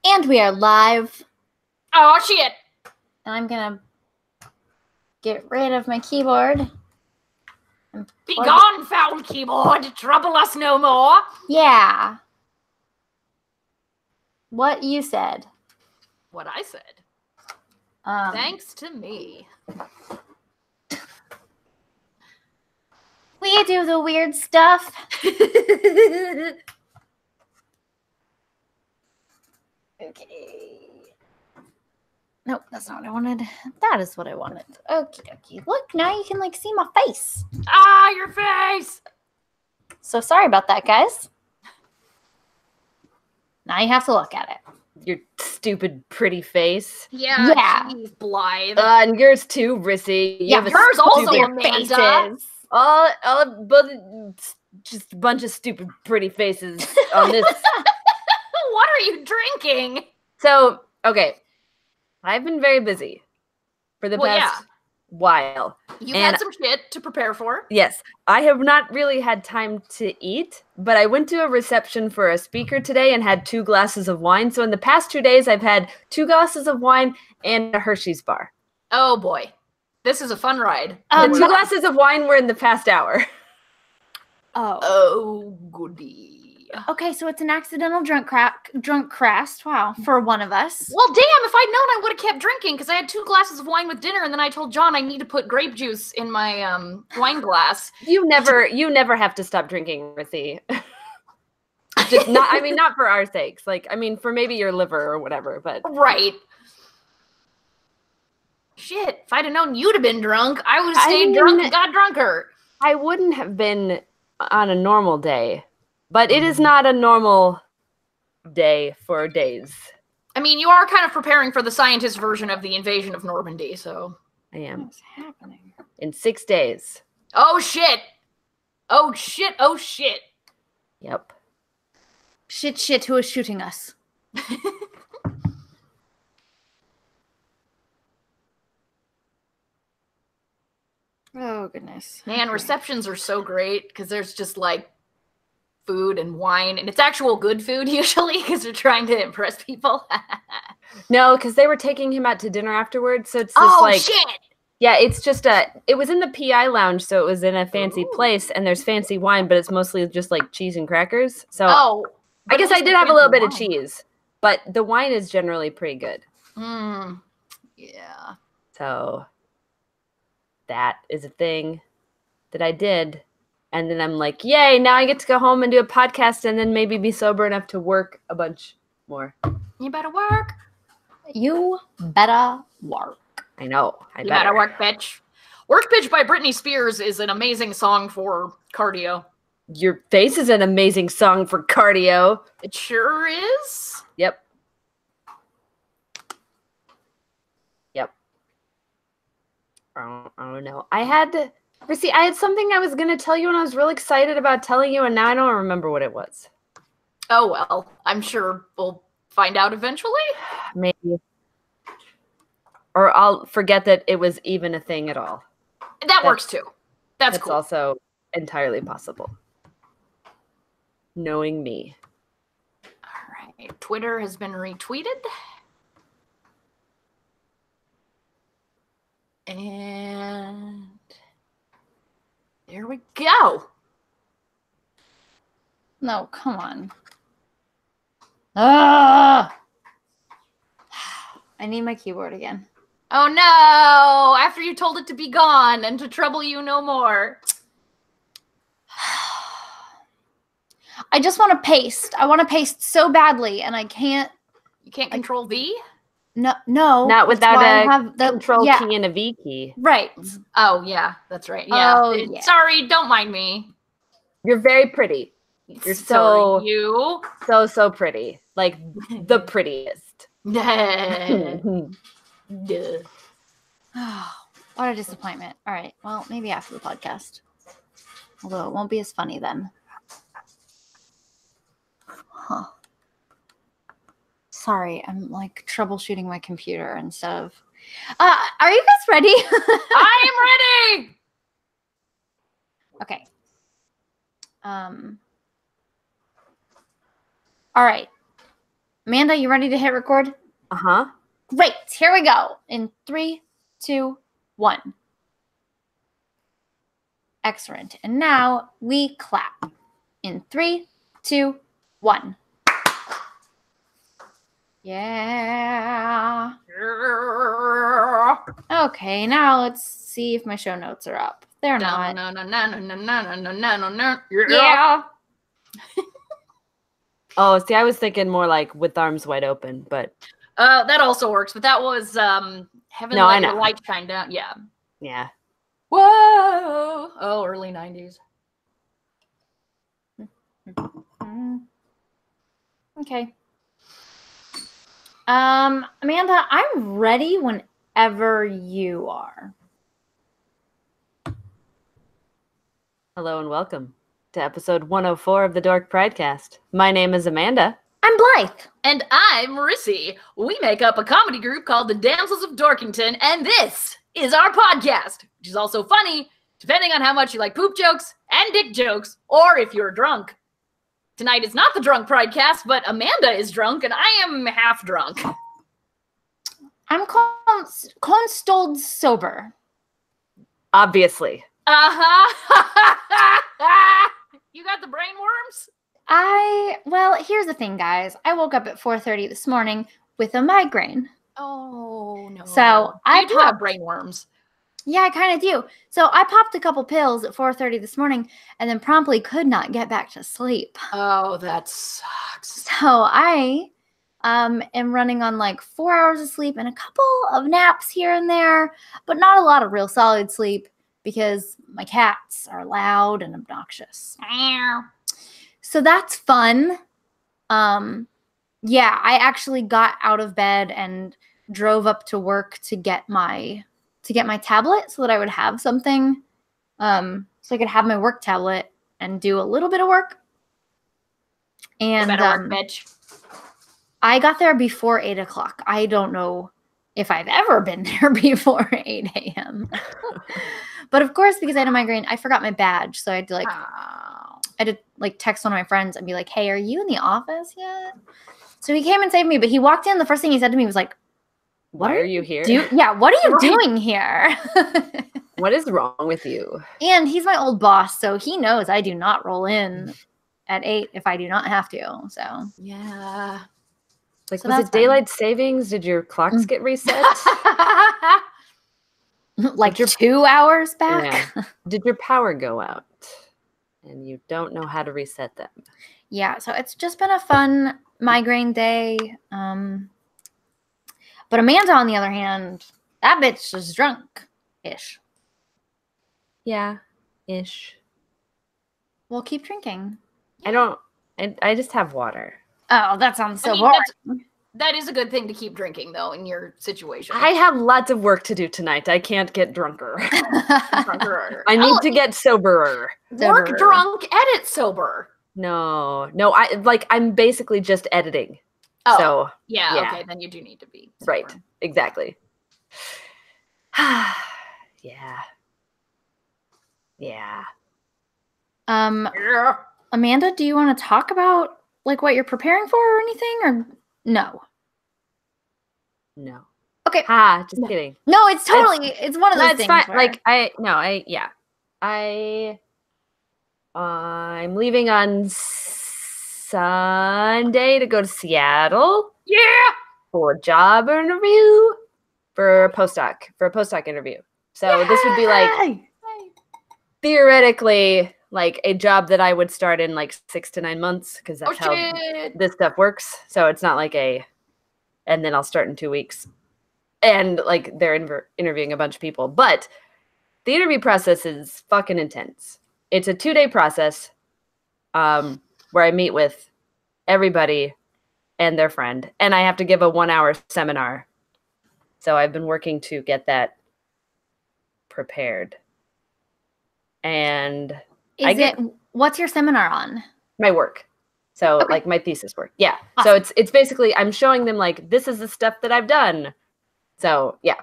And we are live. Oh, shit. And I'm going to get rid of my keyboard. Be gone, foul keyboard. Trouble us no more. Yeah. What you said. What I said. Thanks to me. We do the weird stuff. Okay. Nope, that's not what I wanted. That is what I wanted. Okie dokie. Look, now you can see my face. Ah, your face! So sorry about that, guys. Now you have to look at it. Your stupid pretty face. Yeah. Geez, Blythe. And yours too, Rissy. Yours also, Amanda. Faces. But just a bunch of stupid pretty faces on this. What are you drinking? So, okay. I've been very busy for the past while. You've had some shit to prepare for. Yes. I have not really had time to eat, but I went to a reception for a speaker today and had 2 glasses of wine. So in the past 2 days, I've had 2 glasses of wine and a Hershey's bar. Oh, boy. This is a fun ride. The 2 glasses of wine were in the past hour. Oh, goody. Okay, so it's an accidental drunk crast. Wow, for one of us. Well, damn, if I'd known, I would have kept drinking because I had 2 glasses of wine with dinner, and then I told John I need to put grape juice in my wine glass. You never have to stop drinking, Rissy. Just not for our sakes. For maybe your liver or whatever, but right. Shit, if I'd have known you'd have been drunk, I would have stayed drunk and got drunker. I wouldn't have been on a normal day. But it is not a normal day for days. I mean, you are kind of preparing for the scientist version of the invasion of Normandy, so. I am. What's happening? In 6 days. Oh, shit. Oh, shit. Oh, shit. Yep. Shit, who is shooting us? Oh, goodness. Man, receptions are so great because there's just food and wine, and it's actual good food usually because they're trying to impress people. No, because they were taking him out to dinner afterwards, so it's just shit! Yeah, it's just it was in the PI lounge, so it was in a fancy place, and there's fancy wine, but it's mostly just cheese and crackers. So I guess I did have a little bit of cheese, but the wine is generally pretty good. Yeah. So that is a thing that I did. And then I'm like, yay, now I get to go home and do a podcast and then maybe be sober enough to work a bunch more. You better work. You better work. I know. You better work, bitch. Work Bitch by Britney Spears is an amazing song for cardio. Your Face is an amazing song for cardio. It sure is. Yep. I don't know. Rissy, I had something I was going to tell you and I was really excited about telling you, and now I don't remember what it was. Oh, well, I'm sure we'll find out eventually. Maybe. Or I'll forget that it was even a thing at all. That works too. That's cool. That's also entirely possible. Knowing me. All right. Twitter has been retweeted. And there we go. No, come on. I need my keyboard again. Oh no! After you told it to be gone and to trouble you no more. I just want to paste. I want to paste so badly, and I can't. You can't control V? No. Not without a control key and a V key. Right. Oh, yeah. That's right. Yeah. Oh, yeah. Sorry, don't mind me. You're very pretty. You're so pretty. The prettiest. What a disappointment. All right. Well, maybe after the podcast. Although it won't be as funny then. Huh. Sorry, I'm troubleshooting my computer instead of. Are you guys ready? I am ready. Okay. All right. Amanda, you ready to hit record? Uh-huh. Great. Here we go. In 3, 2, 1. Excellent. And now we clap. In 3, 2, 1. Yeah. Okay, now let's see if my show notes are up. They're not. Yeah. Oh, see, I was thinking more like with arms wide open, but that also works. But that was Heaven Let Your Light Shine Down. Yeah. Yeah. Whoa. Oh, early 90s. Okay. Amanda, I'm ready whenever you are. Hello and welcome to episode 104 of the Dork Pridecast. My name is Amanda. I'm Blythe. And I'm Rissy. We make up a comedy group called the Damsels of Dorkington, and this is our podcast, which is also funny, depending on how much you like poop jokes and dick jokes, or if you're drunk. Tonight is not the Drunk Pridecast, but Amanda is drunk, and I am half drunk. I'm constalled sober. Obviously. Uh-huh. You got the brain worms? Well, here's the thing, guys. I woke up at 4:30 this morning with a migraine. Oh, no. So you do have brain worms. Yeah, I kind of do. So I popped a couple pills at 4:30 this morning and then promptly could not get back to sleep. Oh, that sucks. So I am running on like 4 hours of sleep and a couple of naps here and there, but not a lot of real solid sleep because my cats are loud and obnoxious. So that's fun. Yeah, I actually got out of bed and drove up to work to get my tablet so that I would have something, so I could have my work tablet and do a little bit of work. And work, bitch. I got there before 8 o'clock. I don't know if I've ever been there before 8 a.m. But of course, because I had a migraine, I forgot my badge. So I had to text one of my friends and be like, hey, are you in the office yet? So he came and saved me, but he walked in. The first thing he said to me was like, why are you here? What are you doing here? What is wrong with you? And he's my old boss, so he knows I do not roll in at 8 if I do not have to. So yeah. Like, so was it daylight savings? Did your clocks get reset? Like 2 hours back? Yeah. Did your power go out? And you don't know how to reset them. Yeah, so it's just been a fun migraine day. But Amanda, on the other hand, that bitch is drunk-ish. Yeah, ish. Well, keep drinking. I just have water. Oh, that sounds so boring. That is a good thing to keep drinking, though, in your situation. I have lots of work to do tonight. I can't get drunker. I need to get soberer. Work drunk, edit sober. No, I'm basically just editing. Oh, so yeah, okay, then you do need to be sober. Right, exactly. Yeah. Amanda, do you want to talk about like what you're preparing for or anything, or no? No. Okay. Just kidding. No, it's totally it's one of those things. Fine. Like I'm leaving on Sunday to go to Seattle. Yeah. For a job interview for a postdoc interview. So this would be like theoretically like a job that I would start in like 6 to 9 months because that's how this stuff works. So it's not like and then I'll start in 2 weeks. And like they're interviewing a bunch of people. But the interview process is fucking intense. It's a 2-day process where I meet with everybody and their friend. And I have to give a 1-hour seminar. So I've been working to get that prepared. And what's your seminar on? My work. So like my thesis work. Yeah. Awesome. So it's basically I'm showing them like this is the stuff that I've done. So yeah.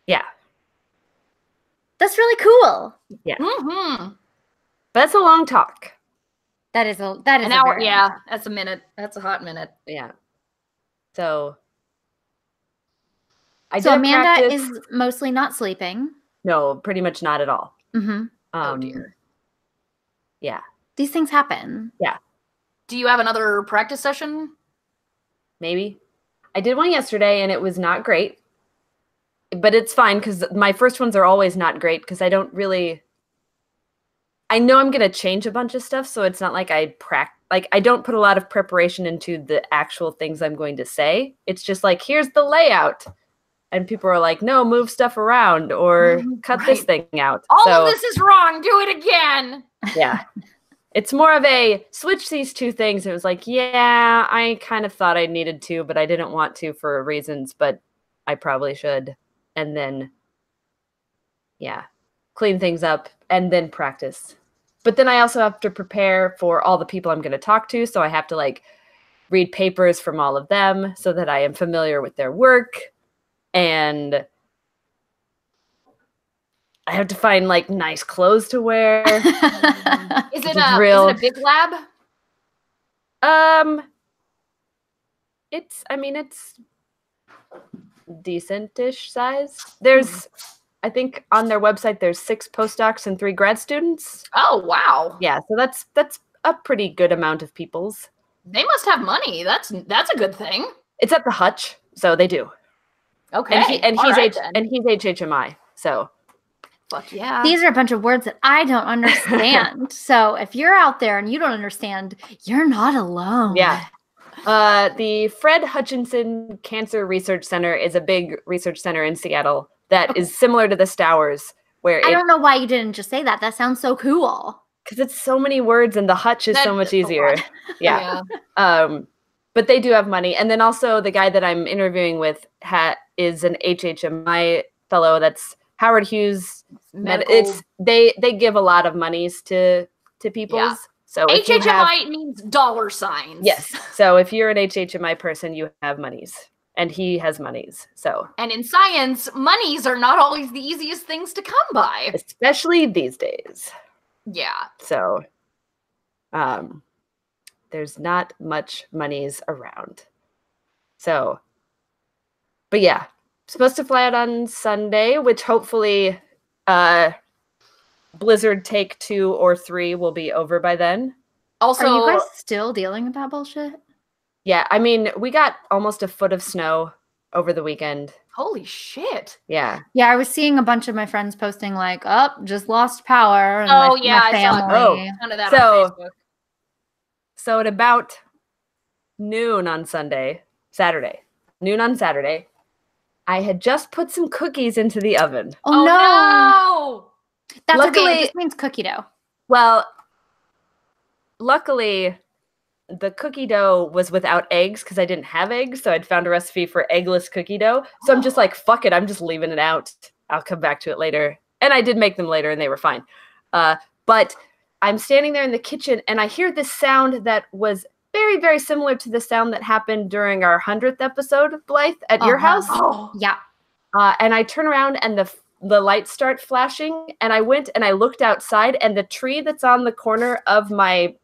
Yeah. That's really cool. Yeah. Mm-hmm. But that's a long talk. That is an hour. Yeah, that's a minute. That's a hot minute. Yeah. So Amanda is mostly not sleeping. No, pretty much not at all. Mm-hmm. Oh dear. Yeah. These things happen. Yeah. Do you have another practice session? Maybe. I did one yesterday and it was not great. But it's fine because my first ones are always not great because I don't really... I know I'm going to change a bunch of stuff, so it's not like I don't put a lot of preparation into the actual things I'm going to say. It's just like, here's the layout. And people are like, no, move stuff around or cut this thing out. All of this is wrong. Do it again. Yeah. It's more of a switch these two things. It was like, yeah, I kind of thought I needed to, but I didn't want to for reasons, but I probably should. And then, yeah, clean things up and then practice. But then I also have to prepare for all the people I'm going to talk to. So I have to like read papers from all of them so that I am familiar with their work. And I have to find like nice clothes to wear. Is it a big lab? It's decent-ish size. There's, I think on their website, there's 6 postdocs and 3 grad students. Oh, wow. Yeah, so that's a pretty good amount of people's. They must have money. That's a good thing. It's at the Hutch, so they do. Okay. And he's HHMI, so. Fuck yeah. These are a bunch of words that I don't understand. So if you're out there and you don't understand, you're not alone. Yeah. The Fred Hutchinson Cancer Research Center is a big research center in Seattle that is similar to the Stowers. Where I don't know why you didn't just say that. That sounds so cool. Because it's so many words and the Hutch is so much easier. Yeah. But they do have money. And then also the guy that I'm interviewing with is an HHMI fellow. That's Howard Hughes. They give a lot of monies to people. Yeah. So HHMI means dollar signs. Yes. So if you're an HHMI person, you have monies. And he has monies. So. And in science, monies are not always the easiest things to come by. Especially these days. Yeah. So there's not much monies around. So, but yeah, supposed to fly out on Sunday, which hopefully Blizzard Take 2 or 3 will be over by then. Also, are you guys still dealing with that bullshit? Yeah, I mean, we got almost a foot of snow over the weekend. Holy shit. Yeah. Yeah, I was seeing a bunch of my friends posting like, just lost power. And I saw none of that on Facebook. So at about noon on noon on Saturday, I had just put some cookies into the oven. Oh no! That's luckily, okay. It just means cookie dough. Well, luckily, the cookie dough was without eggs because I didn't have eggs. So I'd found a recipe for eggless cookie dough. So I'm just like, fuck it. I'm just leaving it out. I'll come back to it later. And I did make them later and they were fine. But I'm standing there in the kitchen and I hear this sound that was very, very similar to the sound that happened during our 100th episode of Blythe at your house. Oh, yeah. And I turn around and the lights start flashing. And I went and I looked outside and the tree that's on the corner of my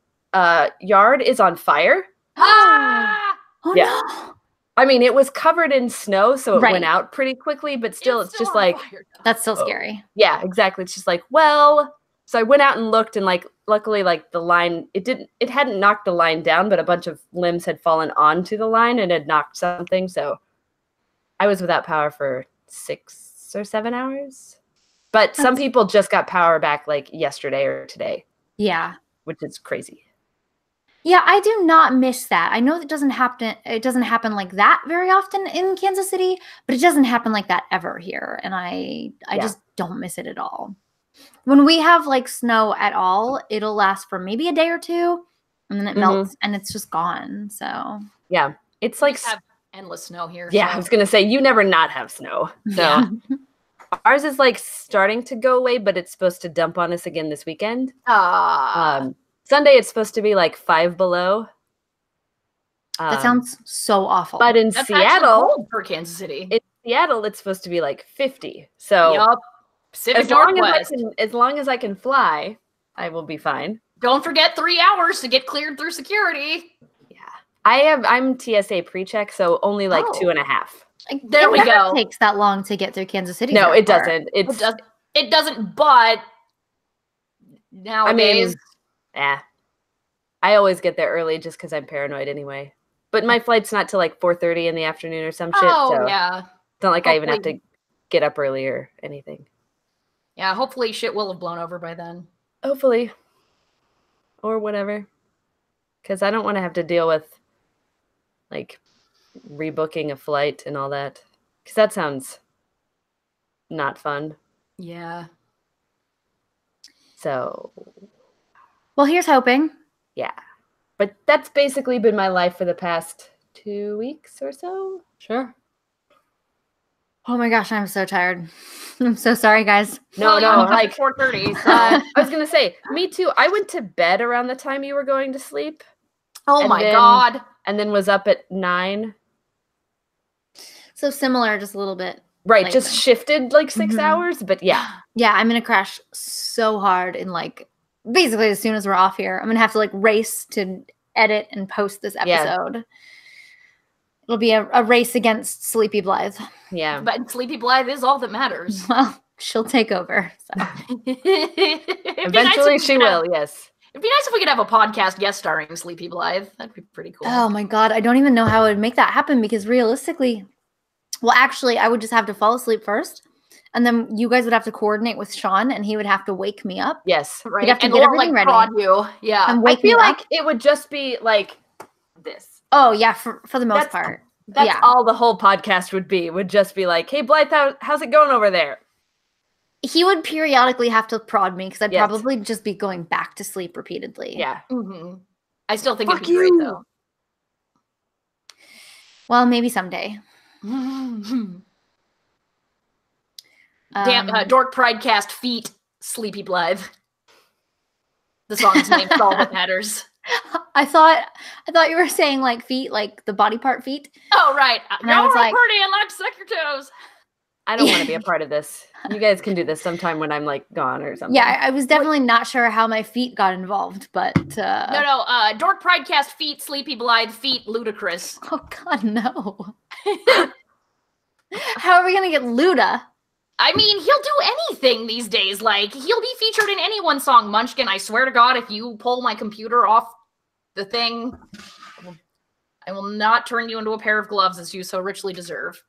yard is on fire. Oh, yeah. No. I mean, it was covered in snow, so it went out pretty quickly, but still, it's just like... That's still scary. Yeah, exactly. It's just like, well... So I went out and looked, and like, luckily, like the line, it hadn't knocked the line down, but a bunch of limbs had fallen onto the line and had knocked something. So I was without power for 6 or 7 hours. But some people just got power back like yesterday or today. Yeah. Which is crazy. Yeah, I do not miss that. I know that doesn't happen. It doesn't happen like that very often in Kansas City, but it doesn't happen like that ever here. And I just don't miss it at all. When we have like snow at all, it'll last for maybe a day or two, and then it melts and it's just gone. So yeah, it's like have endless snow here. Yeah, so. I was gonna say you never not have snow. So ours is like starting to go away, but it's supposed to dump on us again this weekend. Sunday it's supposed to be like 5 below. That sounds so awful. But in Seattle, cold for Kansas City. In Seattle, it's supposed to be like 50. So Pacific Northwest. As long as I can fly, I will be fine. Don't forget 3 hours to get cleared through security. Yeah. I'm TSA pre-check, so only like 2.5. There we go. It takes that long to get through Kansas City. No, it doesn't. It doesn't, but nowadays. I always get there early just because I'm paranoid anyway. But my flight's not till like 4:30 in the afternoon or some shit. So yeah. It's not like I even have to get up early or anything. Yeah, hopefully shit will have blown over by then. Hopefully. Or whatever. Because I don't want to have to deal with, like, rebooking a flight and all that. Because that sounds not fun. Yeah. So. Well, here's hoping. Yeah. But that's basically been my life for the past 2 weeks or so. Sure. Oh my gosh, I'm so tired. I'm so sorry, guys. No, like 4:30. So. I was gonna say, me too. I went to bed around the time you were going to sleep. Oh my God. And then was up at 9. So similar, just a little bit. Right, later. just shifted like 6 hours, but yeah. Yeah, I'm gonna crash so hard in like basically as soon as we're off here. I'm gonna have to like race to edit and post this episode. Yeah. It'll be a race against Sleepy Blythe. Yeah. But Sleepy Blythe is all that matters. Well, she'll take over. So. Eventually she will, yes. It'd be nice if we could have a podcast guest starring Sleepy Blythe. That'd be pretty cool. Oh my God. I don't even know how I would make that happen because realistically, well, actually, I would just have to fall asleep first. And then you guys would have to coordinate with Sean and he would have to wake me up. Yes. Right. He'd have to get everything ready. Prod you. Yeah. And wake I feel me like up. it would just be like this. Oh, yeah, for the most part. That's all the whole podcast would just be like, hey, Blythe, how's it going over there? He would periodically have to prod me because I'd probably just be going back to sleep repeatedly. Yeah. Mm-hmm. I still think it'd be great, though. Well, maybe someday. Dork Pridecast feat Sleepy Blythe. The song's name is all that matters. I thought you were saying like feet, like the body part feet. Oh, right. And I was like, pretty and like to suck your toes. I don't want to be a part of this. You guys can do this sometime when I'm like gone or something. Yeah, I was definitely not sure how my feet got involved, but No, Dork Pridecast feat Sleepy Blythe feat Ludacris. Oh God, no. How are we gonna get Luda? I mean, he'll do anything these days. Like, he'll be featured in anyone's song. Munchkin, I swear to God, if you pull my computer off the thing, I will not turn you into a pair of gloves as you so richly deserve.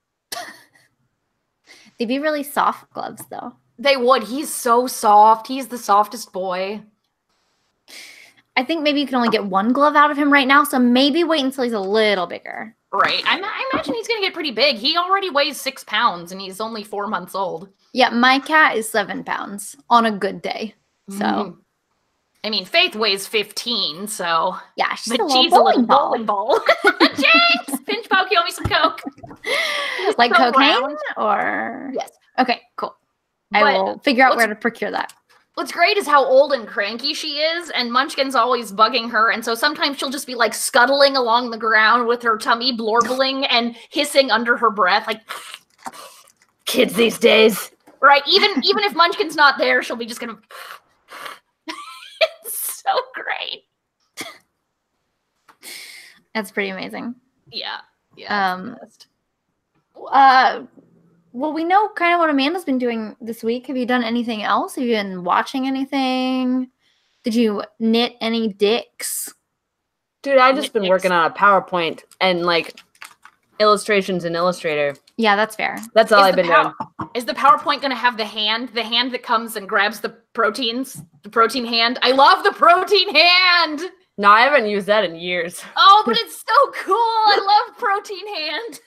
They'd be really soft gloves, though. They would. He's so soft. He's the softest boy. I think maybe you can only get one glove out of him right now, so maybe wait until he's a little bigger. Right. I imagine he's going to get pretty big. He already weighs 6 pounds, and he's only 4 months old. Yeah, my cat is 7 pounds on a good day. So, I mean, Faith weighs 15, so... Yeah, she's a little bowling ball. James! Pinch poke, you owe me some Coke. Like so cocaine? round. Or... Yes. Okay, cool. I will figure out where to procure that. What's great is how old and cranky she is, and Munchkin's always bugging her, and so sometimes she'll just be, like, scuttling along the ground with her tummy blorbling and hissing under her breath, like... Kids these days. Right, even if Munchkin's not there, she'll be just gonna... It's so great. That's pretty amazing. Yeah. Well, we know kind of what Amanda's been doing this week. Have you done anything else? Have you been watching anything? Did you knit any dicks? Dude, I've just been working on a PowerPoint and like illustrations in Illustrator. Yeah, that's fair. That's all I've been doing. Is the PowerPoint going to have the hand that comes and grabs the proteins? The protein hand? I love the protein hand! No, I haven't used that in years. Oh, but it's so cool! I love protein hand!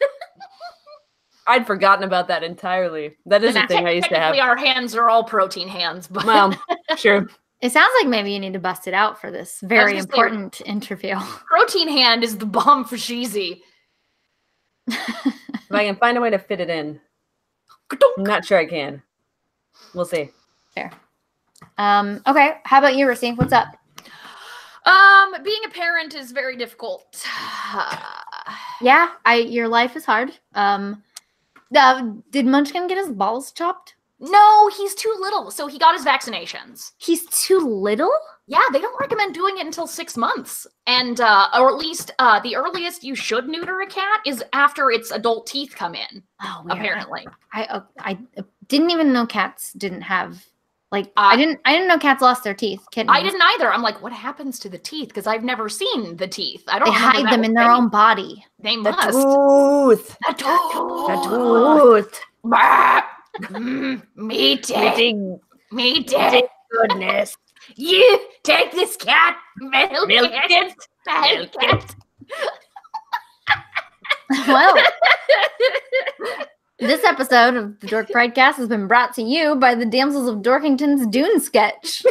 I'd forgotten about that entirely. That is a thing I used to have. Technically, our hands are all protein hands, but... Well, sure. It sounds like maybe you need to bust it out for this very important interview. Protein hand is the bomb for cheesy. If I can find a way to fit it in. I'm not sure I can. We'll see. Fair. Okay. How about you, Rissy? What's up? Being a parent is very difficult. Yeah, your life is hard. Did Munchkin get his balls chopped? No, he's too little. So he got his vaccinations. He's too little? Yeah, they don't recommend doing it until 6 months. And, or at least the earliest you should neuter a cat is after its adult teeth come in. Oh, weird. Apparently. I didn't even know cats didn't have, like, I didn't know cats lost their teeth. Kittens. I didn't either. I'm like, what happens to the teeth? Because I've never seen the teeth. I don't. They hide them in their own body. They must. Tooth. The tooth. The tooth. Meat it. Meat it. Goodness. You take this cat. Milk it. Milk it. Well, this episode of the Dork Pridecast has been brought to you by the Damsels of Dorkington's Dune sketch.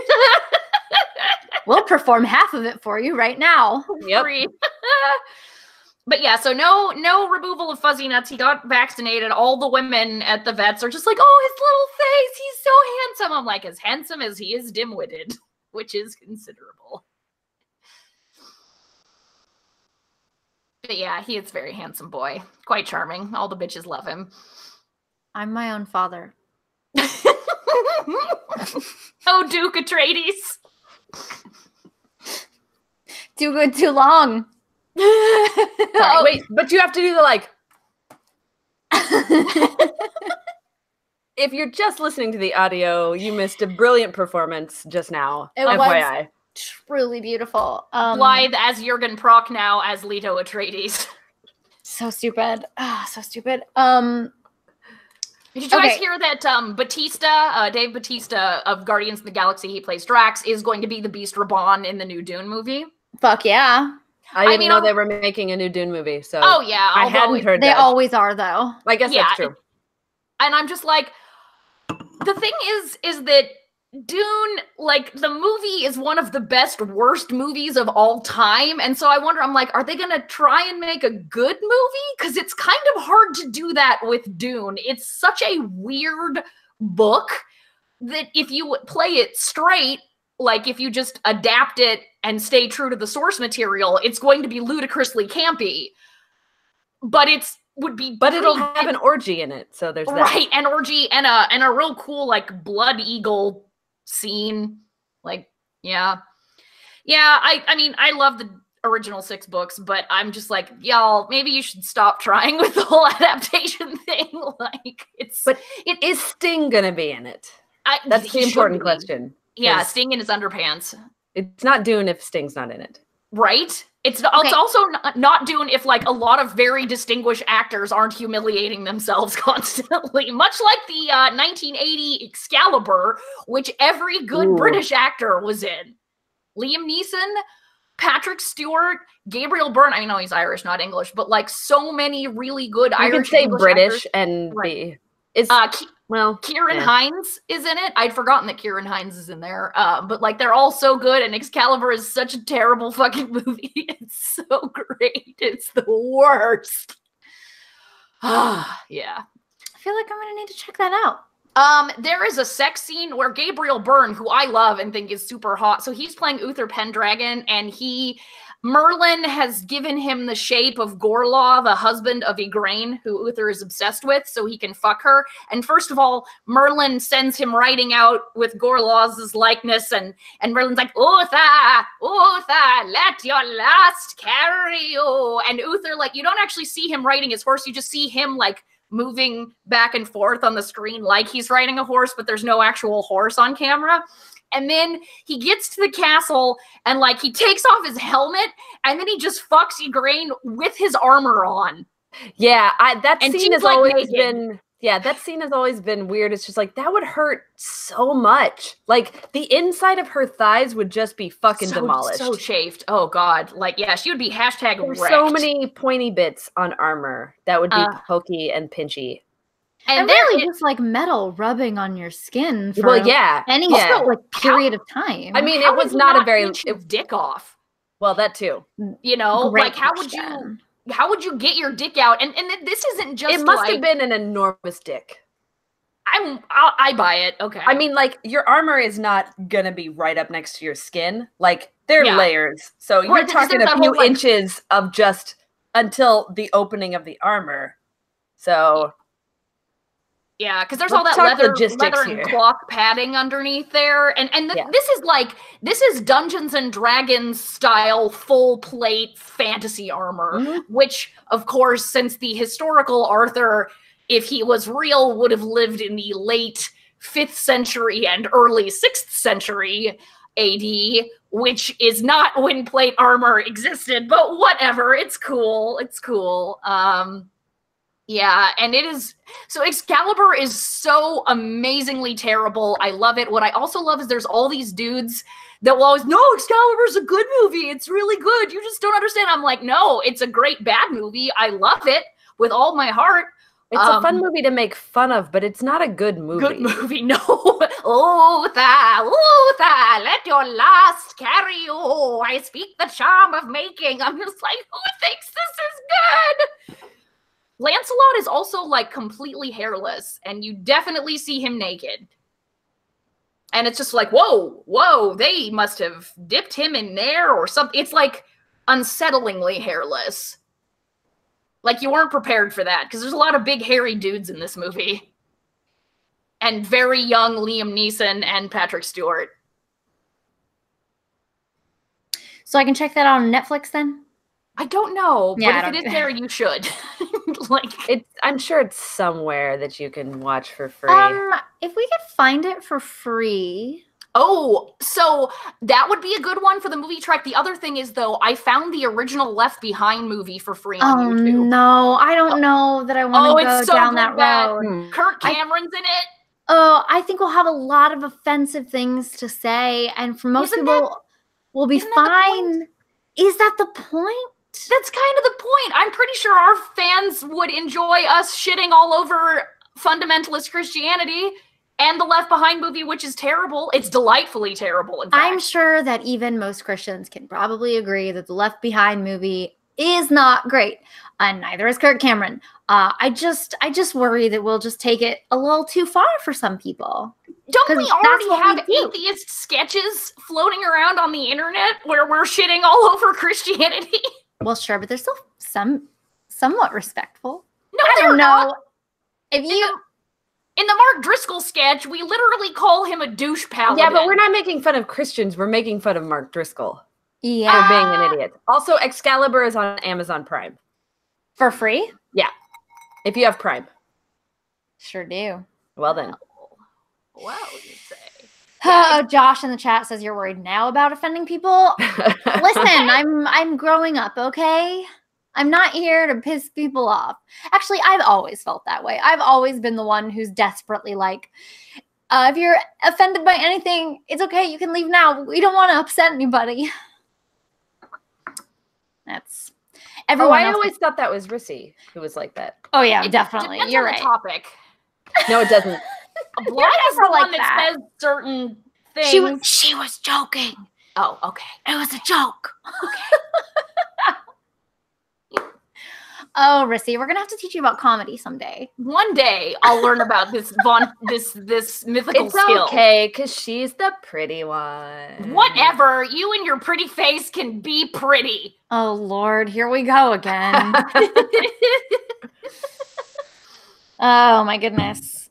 We'll perform half of it for you right now. Yep. But yeah, so no removal of fuzzy nuts. He got vaccinated. All the women at the vets are just like, oh, his little face, he's so handsome. I'm like, as handsome as he is dim-witted, which is considerable. But yeah, he is a very handsome boy. Quite charming. All the bitches love him. I'm my own father. Oh, Duke Atreides. Too good, too long. Sorry, wait, but you have to do the like. If you're just listening to the audio, you missed a brilliant performance just now. It FYI. was truly beautiful. Blythe as Jurgen Prock, now as Leto Atreides. So stupid. So stupid. Did you guys hear that Batista, Dave Batista of Guardians of the Galaxy, he plays Drax, is going to be the Beast Reborn in the new Dune movie? Fuck yeah. I didn't know they were making a new Dune movie, so oh yeah, I hadn't heard that. They always are, though. I guess that's true. And I'm just like, the thing is that Dune, like, the movie is one of the best, worst movies of all time. And so I wonder, I'm like, are they going to try and make a good movie? Because it's kind of hard to do that with Dune. It's such a weird book that if you play it straight, like if you just adapt it and stay true to the source material, it's going to be ludicrously campy. But it'll have an orgy in it, so there's that. Right, an orgy and a real cool like blood eagle scene. Like, yeah. I mean, I love the original 6 books, but I'm just like, y'all, maybe you should stop trying with the whole adaptation thing. Like, is Sting gonna be in it? That's the important question. Yeah, Sting in his underpants. It's not Dune if Sting's not in it. Right? It's also not Dune if, like, a lot of very distinguished actors aren't humiliating themselves constantly. Much like the 1980 Excalibur, which every good British actor was in. Liam Neeson, Patrick Stewart, Gabriel Byrne. I know he's Irish, not English, but, like, so many really good Irish. You can say English British actors. and right. Kieran Hines is in it. I'd forgotten that Kieran Hines is in there. But like they're all so good, and Excalibur is such a terrible fucking movie. It's so great. It's the worst. Yeah. I feel like I'm gonna need to check that out. There is a sex scene where Gabriel Byrne, who I love and think is super hot, so he's playing Uther Pendragon, and Merlin has given him the shape of Gorlaw, the husband of Igraine, who Uther is obsessed with, so he can fuck her. And first of all, Merlin sends him riding out with Gorlaw's likeness, and Merlin's like, Uther, let your lust carry you. And Uther, like, you don't actually see him riding his horse, you just see him, like, moving back and forth on the screen like he's riding a horse, but there's no actual horse on camera. And then he gets to the castle and, like, he takes off his helmet and then he just fucks Igraine with his armor on. Yeah, that scene has always been... Yeah, that scene has always been weird. It's just like, that would hurt so much. Like, the inside of her thighs would just be fucking demolished. So chafed. Oh, God. Like, yeah, she would be hashtag There's wrecked. So many pointy bits on armor that would be pokey and pinchy. And really just like metal rubbing on your skin for any like period of time. I mean, it was not a very dick off. Well, that too. You know, like how would you get your dick out? And this isn't just. It must have been an enormous dick. I buy it. Okay. I mean, like, your armor is not gonna be right up next to your skin. Like, they're layers. So you're talking a few inches of just until the opening of the armor. So Yeah, because there's all that leather and here. cloth padding underneath there, and this is Dungeons and Dragons style full plate fantasy armor, which of course, since the historical Arthur, if he was real, would have lived in the late 5th century and early 6th century AD, which is not when plate armor existed, but whatever, it's cool. It's cool. Yeah, and it is, so Excalibur is so amazingly terrible. I love it. What I also love is there's all these dudes that will always, no, Excalibur's a good movie. It's really good. You just don't understand. I'm like, no, it's a great bad movie. I love it with all my heart. It's a fun movie to make fun of, but it's not a good movie. Good movie, no. Uther, let your lust carry you. I speak the charm of making. I'm just like, who thinks this is good? Lancelot is also like completely hairless, and you definitely see him naked. And it's just like, whoa, they must have dipped him in there or something. It's like unsettlingly hairless. Like you weren't prepared for that, because there's a lot of big hairy dudes in this movie. And very young Liam Neeson and Patrick Stewart. So I can check that out on Netflix then? I don't know, but if it is there, you should. I'm sure it's somewhere that you can watch for free. If we could find it for free. Oh, so that would be a good one for the movie track. The other thing is, though, I found the original Left Behind movie for free on YouTube. Oh, no. I don't know that I want to go down that road. Kirk Cameron's in it. Oh, I think we'll have a lot of offensive things to say, and for most people, we'll be fine. Is that the point? That's kind of the point. I'm pretty sure our fans would enjoy us shitting all over fundamentalist Christianity and the Left Behind movie, which is terrible. It's delightfully terrible, in fact. I'm sure that even most Christians can probably agree that the Left Behind movie is not great, and neither is Kirk Cameron. I just worry that we'll just take it a little too far for some people. Don't we already have atheist sketches floating around on the internet where we're shitting all over Christianity? Well, sure, but they're still somewhat respectful. No, I don't know. If you in the Mark Driscoll sketch, we literally call him a douche paladin. Yeah, but we're not making fun of Christians. We're making fun of Mark Driscoll. Yeah. For being an idiot. Also, Excalibur is on Amazon Prime. For free? Yeah. If you have Prime. Sure do. Well then. Well, you say. Oh, Josh in the chat says you're worried now about offending people. Listen, I'm growing up, okay? I'm not here to piss people off. Actually, I've always felt that way. I've always been the one who's desperately like, if you're offended by anything, it's okay. You can leave now. We don't want to upset anybody. That's everyone. I always thought that was Rissy who was like that. Oh yeah, definitely. You're right. Topic. No, it doesn't. Blythe is the one that says certain things. She was joking. Oh, okay. It was a joke. Okay. Oh, Rissy, we're gonna have to teach you about comedy someday. One day, I'll learn about this mythical skill. It's okay, because she's the pretty one. Whatever. You and your pretty face can be pretty. Oh, Lord. Here we go again. Oh, my goodness.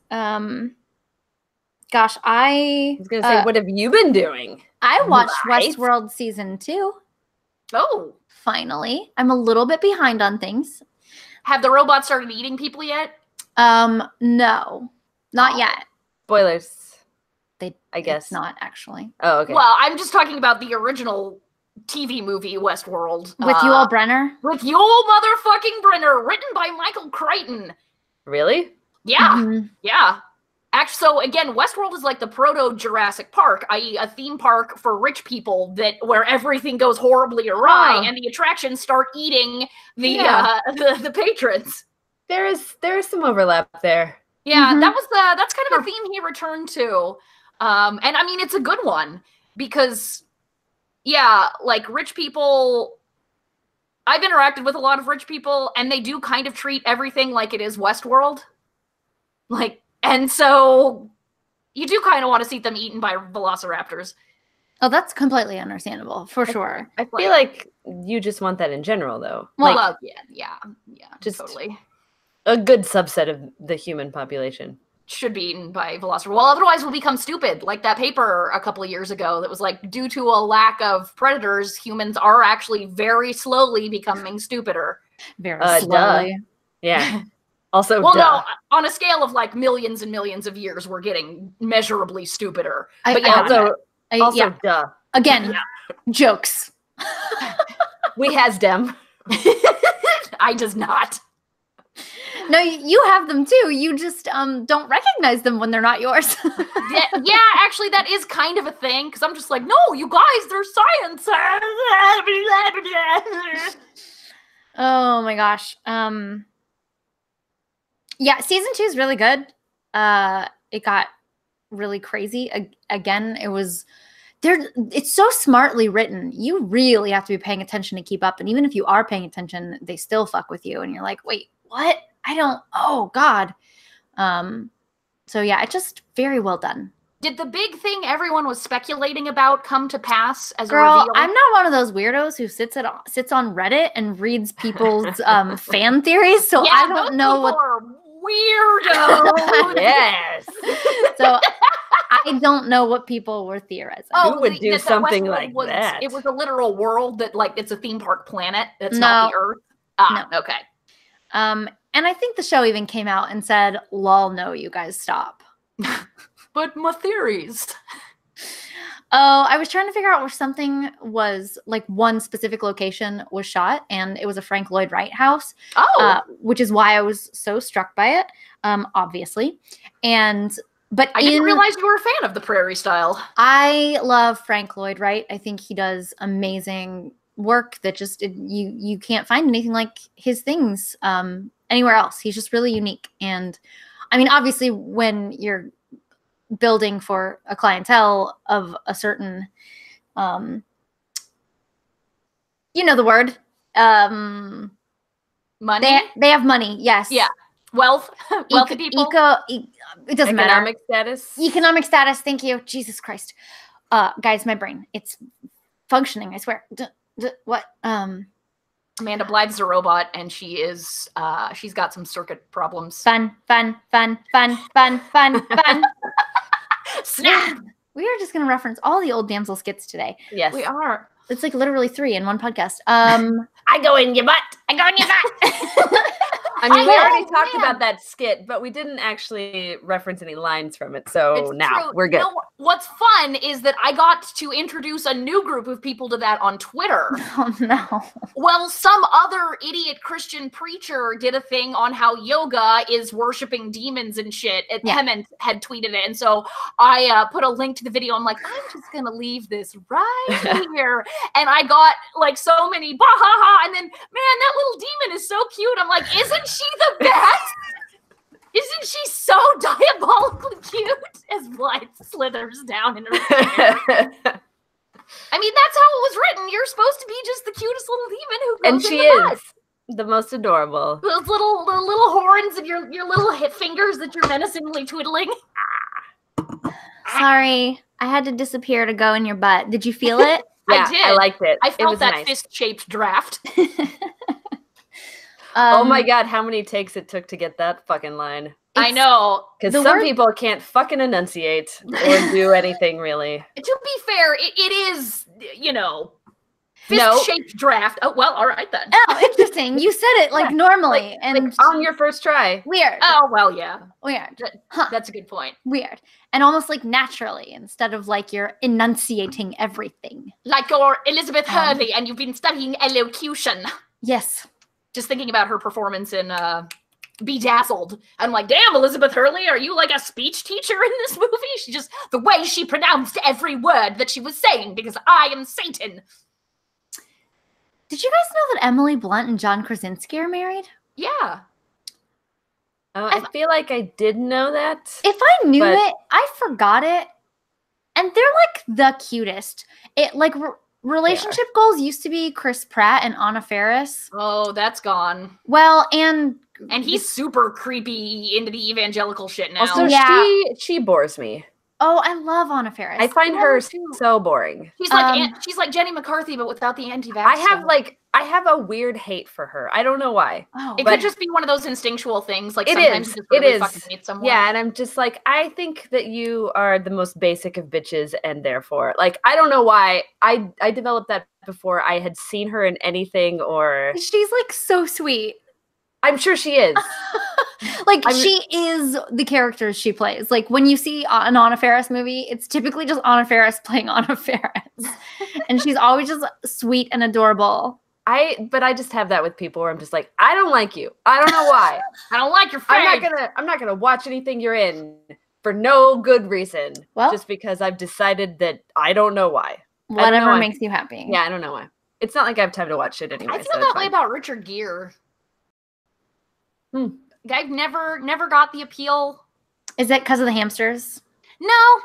Gosh, I was going to say, what have you been doing? I watched Westworld Season 2. Oh. Finally. I'm a little bit behind on things. Have the robots started eating people yet? No. Not yet. Spoilers. I guess not, actually. Oh, okay. Well, I'm just talking about the original TV movie Westworld. With Yul Brynner? With Yul motherfucking Brynner, written by Michael Crichton. Really? Yeah. Mm-hmm. Yeah. Actually, so again, Westworld is like the proto-Jurassic Park, i.e. a theme park for rich people where everything goes horribly awry and the attractions start eating the patrons. There is some overlap there. Yeah, that's kind of a theme he returned to. And I mean, it's a good one because, yeah, like rich people, I've interacted with a lot of rich people and they do kind of treat everything like it is Westworld. And so you do kind of want to see them eaten by velociraptors. Oh, that's completely understandable, for sure. I feel like you just want that in general, though. Well, yeah, just totally. A good subset of the human population. should be eaten by velociraptor. Well, otherwise we'll become stupid. Like that paper a couple of years ago that was like, due to a lack of predators, humans are actually very slowly becoming stupider. Very slowly. Yeah. Also, well, no, on a scale of like millions and millions of years, we're getting measurably stupider. But duh. Again, jokes. We has them. I does not. No, you have them too. You just don't recognize them when they're not yours. yeah, actually, that is kind of a thing, because I'm just like, no, you guys, they're science. Oh my gosh. Yeah, season 2 is really good. It got really crazy. Again, it's so smartly written. You really have to be paying attention to keep up. And even if you are paying attention, they still fuck with you. And you're like, wait, what? Oh God. So yeah, it's just very well done. Did the big thing everyone was speculating about come to pass as a Girl, reveal? I'm not one of those weirdos who sits on Reddit and reads people's fan theories. So I don't know what are weirdos. Yes. So I don't know what people were theorizing. Who would do something like that? It was a literal world that, like, it's a theme park planet. That's not the Earth. No. Okay. And I think the show even came out and said, "Lol, no, you guys stop." But my theories. Oh, I was trying to figure out where something was, like one specific location was shot, and it was a Frank Lloyd Wright house. Oh, which is why I was so struck by it. Obviously, but I didn't realize you were a fan of the Prairie Style. I love Frank Lloyd Wright. I think he does amazing work that just you can't find anything like his things anywhere else. He's just really unique. And I mean, obviously, when you're building for a clientele of a certain, you know the word, money. They have money. Yes. Yeah. Wealth. Wealthy people. It doesn't matter. Economic status. Economic status. Thank you. Jesus Christ. Guys, my brain. It's functioning. I swear. What? Amanda Blythe's a robot, and she's got some circuit problems. Fun. Snap! We are just going to reference all the old Damsel skits today. Yes. We are. It's like literally 3 in one podcast. I go in your butt. I go in your butt. I mean, we already talked about that skit, but we didn't actually reference any lines from it. So now we're good. You know, what's fun is that I got to introduce a new group of people to that on Twitter. Oh, no. Well, some other idiot Christian preacher did a thing on how yoga is worshiping demons and shit. Hemant had tweeted it. And so I put a link to the video. I'm like, I'm just going to leave this right here. And I got like so many bah ha ha. And then, man, that little demon is so cute. I'm like, isn't she the best? Isn't she so diabolically cute? As Blythe slithers down in her chair. I mean, that's how it was written. You're supposed to be just the cutest little demon who goes and she in the is the most adorable. Those little horns and your little fingers that you're menacingly twiddling. Sorry, I had to disappear to go in your butt. Did you feel it? Yeah, I did. I liked it. I felt that nice. fist-shaped draft. Oh my God, how many takes it took to get that fucking line. I know. Because some people can't fucking enunciate or do anything really. To be fair, it is, you know, fist-shaped draft. Oh, well, all right then. Oh, interesting. You said it like normally. like on your first try. Weird. Oh, well, yeah. Weird. That's a good point. Weird. And almost like naturally instead of like you're enunciating everything. Like you're Elizabeth Hurley and you've been studying elocution. Yes. Just thinking about her performance in Bedazzled. I'm like, damn, Elizabeth Hurley, are you like a speech teacher in this movie? She just, the way she pronounced every word that she was saying, because I am Satan. Did you guys know that Emily Blunt and John Krasinski are married? Yeah. I feel like I did know that. If I knew it, I forgot it. And they're like the cutest. It like relationship goals used to be Chris Pratt and Anna Faris. Oh, that's gone. Well, and he's super creepy into the evangelical shit now. Also, she bores me. Oh, I love Anna Faris. I find her so boring. She's like Jenny McCarthy, but without the anti-vax. I have a weird hate for her. I don't know why. Oh, it could just be one of those instinctual things. Like sometimes you just really fucking hate someone. Yeah, and I'm just like, I think that you are the most basic of bitches, and therefore, like, I don't know why. I developed that before I had seen her in anything or. She's like so sweet. I'm sure she is. She is the characters she plays. Like when you see an Anna Faris movie, it's typically just Anna Faris playing Anna Faris. And she's always just sweet and adorable. But I just have that with people where I'm just like, I don't like you. I don't know why. I don't like your face. I'm not gonna watch anything you're in for no good reason. Well, just because I've decided that I don't know why. Whatever makes you happy. Yeah, I don't know why. It's not like I have time to watch it anyway. I feel that way about Richard Gere. I've never got the appeal. Is it because of the hamsters? No,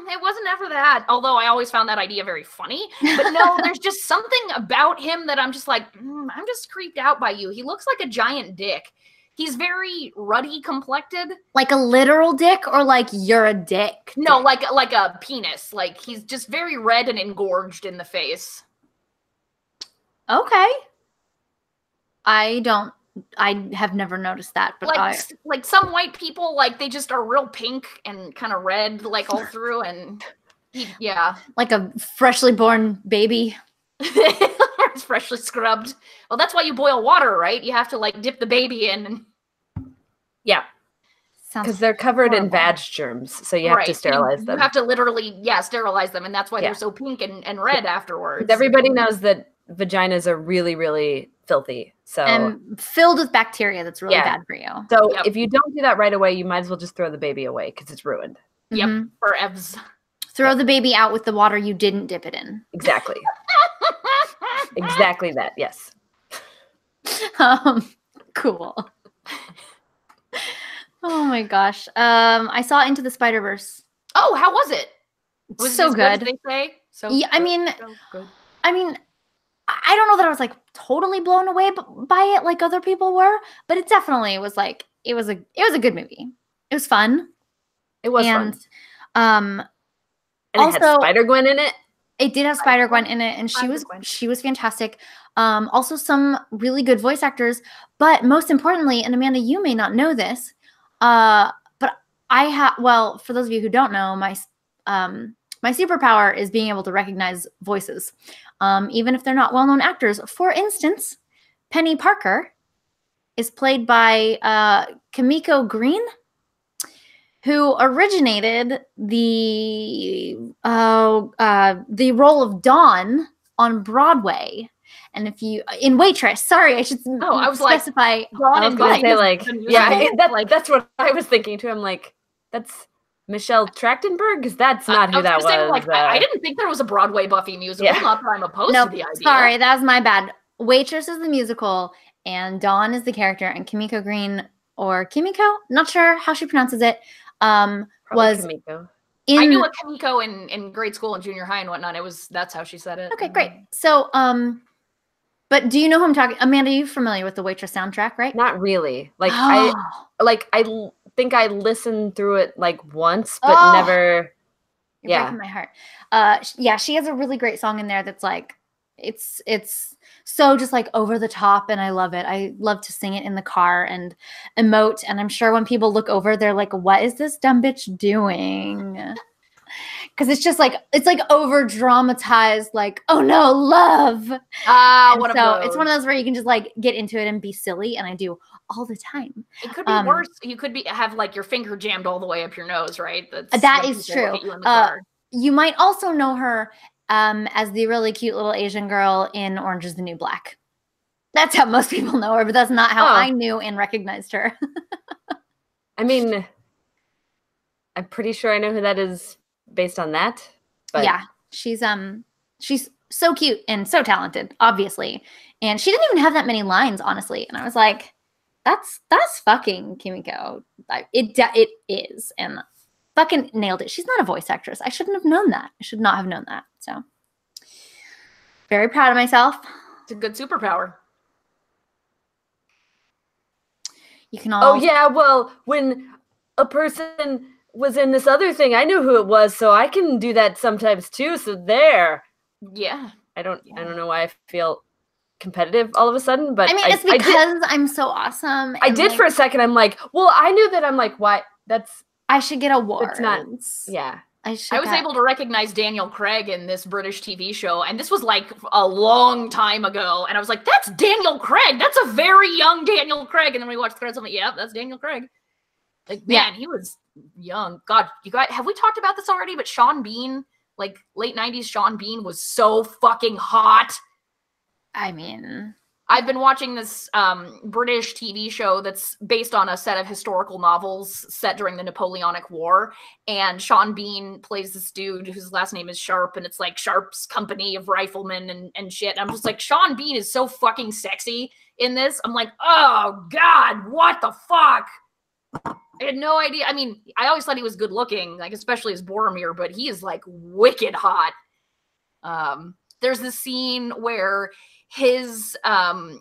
it wasn't ever that. Although I always found that idea very funny. But no, there's just something about him that I'm just like, I'm just creeped out by you. He looks like a giant dick. He's very ruddy complected. Like a literal dick or like you're a dick? No, like a penis. Like he's just very red and engorged in the face. Okay. I have never noticed that, but like some white people, like they just are real pink and kind of red, like all through, and yeah, like a freshly born baby. It's freshly scrubbed. Well, that's why you boil water, right? You have to like dip the baby in. Yeah, because they're covered in vag germs, so you have to sterilize them. You have to literally, sterilize them, and that's why they're so pink and red afterwards. Everybody knows that vaginas are really, really filthy. So and filled with bacteria that's really bad for you. So if you don't do that right away, you might as well just throw the baby away because it's ruined. Yep, for Evs. Throw the baby out with the water you didn't dip it in. Exactly. Exactly that, yes. Cool. Oh my gosh. I saw Into the Spider-Verse. Oh, how was it? Was so good. They say? So yeah, good. I mean, I don't know that I was like totally blown away by it like other people were, but it definitely was like it was a good movie. It was fun. It was fun. And also, it had Spider-Gwen in it. It did have Spider-Gwen in it, and she was fantastic. Also some really good voice actors, but most importantly, and Amanda, you may not know this, but for those of you who don't know, my superpower is being able to recognize voices. Even if they're not well-known actors. For instance, Penny Parker is played by Kimiko Green, who originated the role of Dawn on Broadway. And if you in Waitress, sorry, I should specify. Dawn and that's what I was thinking too. I'm like, that's Michelle Trachtenberg? Because that's not who that was. I didn't think there was a Broadway Buffy musical. Not that I'm opposed to the idea. Sorry, that was my bad. Waitress is the musical, and Dawn is the character, and Kimiko Green, or Kimiko, not sure how she pronounces it, was Kimiko. I knew a Kimiko in grade school and junior high and whatnot. That's how she said it. Okay, great. So, but do you know who I'm talking? Amanda, are you familiar with the Waitress soundtrack, right? Not really. I think I listened through it like once, but never. You're breaking my heart. She has a really great song in there that's like, it's so just like over the top, and I love it. I love to sing it in the car and emote, and I'm sure when people look over, they're like, what is this dumb bitch doing? Because it's just like, it's like over dramatized, like, oh no, love. It's one of those where you can just like get into it and be silly, and I do all the time. It could be worse. You could have like your finger jammed all the way up your nose, right? That is true. You might also know her as the really cute little Asian girl in Orange is the New Black. That's how most people know her, but that's not how I knew and recognized her. I mean, I'm pretty sure I know who that is based on that. But yeah, she's so cute and so talented, obviously. And she didn't even have that many lines, honestly. And I was like, that's fucking Kimiko. It is, and fucking nailed it. She's not a voice actress. I shouldn't have known that. I should not have known that. So very proud of myself. It's a good superpower. You can all. Oh yeah, well, when a person was in this other thing. I knew who it was, so I can do that sometimes too. So there. Yeah. I don't know why I feel competitive all of a sudden, but I mean, it's because I'm so awesome. I did for a second. I'm like, well, I knew that. I'm like, why? I should get awards. It's not. Yeah. I was able to recognize Daniel Craig in this British TV show, and this was like a long time ago, and I was like, that's Daniel Craig! That's a very young Daniel Craig! And then we watched the credits, I'm like, yeah, that's Daniel Craig. Like, man, he was young. God, you guys, have we talked about this already? But Sean Bean, like, late 90s Sean Bean was so fucking hot. I mean... I've been watching this British TV show that's based on a set of historical novels set during the Napoleonic War. And Sean Bean plays this dude whose last name is Sharp. And it's like Sharp's company of riflemen and shit. And I'm just like, Sean Bean is so fucking sexy in this. I'm like, oh, God, what the fuck? I had no idea. I mean, I always thought he was good looking, like especially as Boromir, but he is like wicked hot. There's this scene where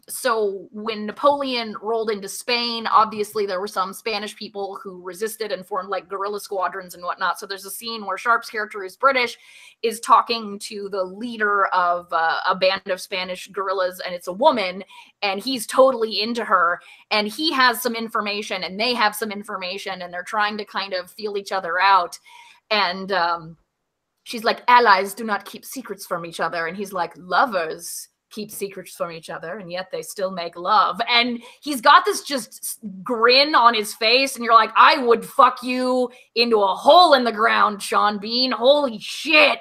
so when Napoleon rolled into Spain, obviously there were some Spanish people who resisted and formed like guerrilla squadrons and whatnot. So there's a scene where Sharp's character, who's British, is talking to the leader of a band of Spanish guerrillas, and it's a woman, and he's totally into her, and he has some information and they have some information, and they're trying to kind of feel each other out. And she's like, allies do not keep secrets from each other. And he's like, lovers keep secrets from each other, and yet they still make love. And he's got this just grin on his face, and you're like, I would fuck you into a hole in the ground, Sean Bean. Holy shit.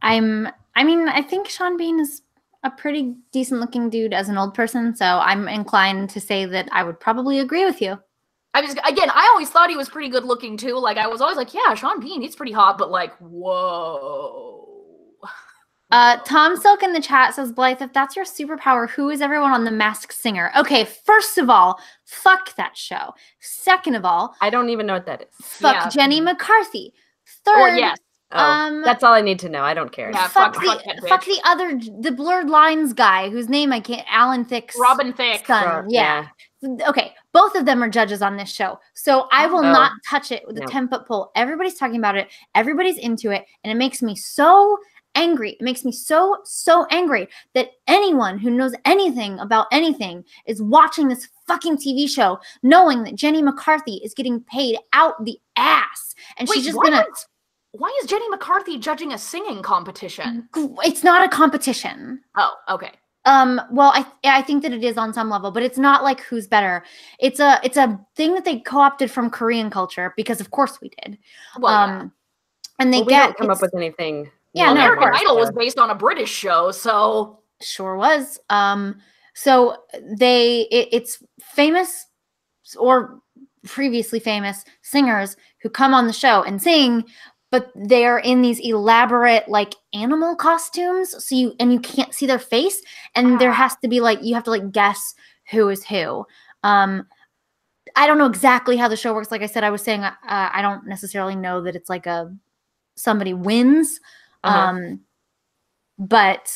I mean, I think Sean Bean is a pretty decent looking dude as an old person, so I'm inclined to say that I would probably agree with you. I always thought he was pretty good looking too. Like, I was always like, yeah, Sean Bean, he's pretty hot, but like, whoa. Tom Silk in the chat says, Blythe, if that's your superpower, who is everyone on The Masked Singer? Okay, first of all, fuck that show. Second of all, I don't even know what that is. Fuck Jenny McCarthy. Third, yes. That's all I need to know. I don't care. Yeah, fuck the Blurred Lines guy whose name I can't. Alan Thicke's Robin Thicke. son. Yeah. Okay, both of them are judges on this show, so I will not touch it with a 10-foot pole. Everybody's talking about it. Everybody's into it, and it makes me so angry. It makes me so angry that anyone who knows anything about anything is watching this fucking TV show knowing that Jenny McCarthy is getting paid out the ass, and she's just gonna. Why is Jenny McCarthy judging a singing competition? It's not a competition. Oh, okay. Well, I think that it is on some level, but it's not like who's better. It's a thing that they co-opted from Korean culture because of course we did. Well, and they don't come up with anything. Yeah, no, American Idol was based on a British show, so sure was. So it's famous or previously famous singers who come on the show and sing, but they're in these elaborate like animal costumes. So you can't see their face, and there has to be like you have to like guess who is who. I don't know exactly how the show works. Like I said, I was saying I don't necessarily know that it's like somebody wins. But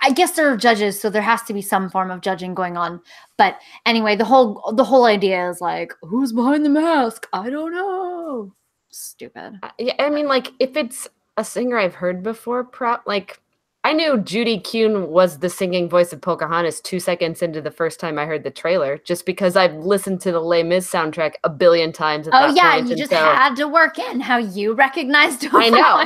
I guess there are judges, so there has to be some form of judging going on. But anyway, the whole idea is like, who's behind the mask? I don't know. Stupid. Yeah, I mean, like if it's a singer I've heard before, like I knew Judy Kuhn was the singing voice of Pocahontas 2 seconds into the first time I heard the trailer, just because I've listened to the Les Mis soundtrack a billion times. At that point, you just had to work in how you recognized her. I know,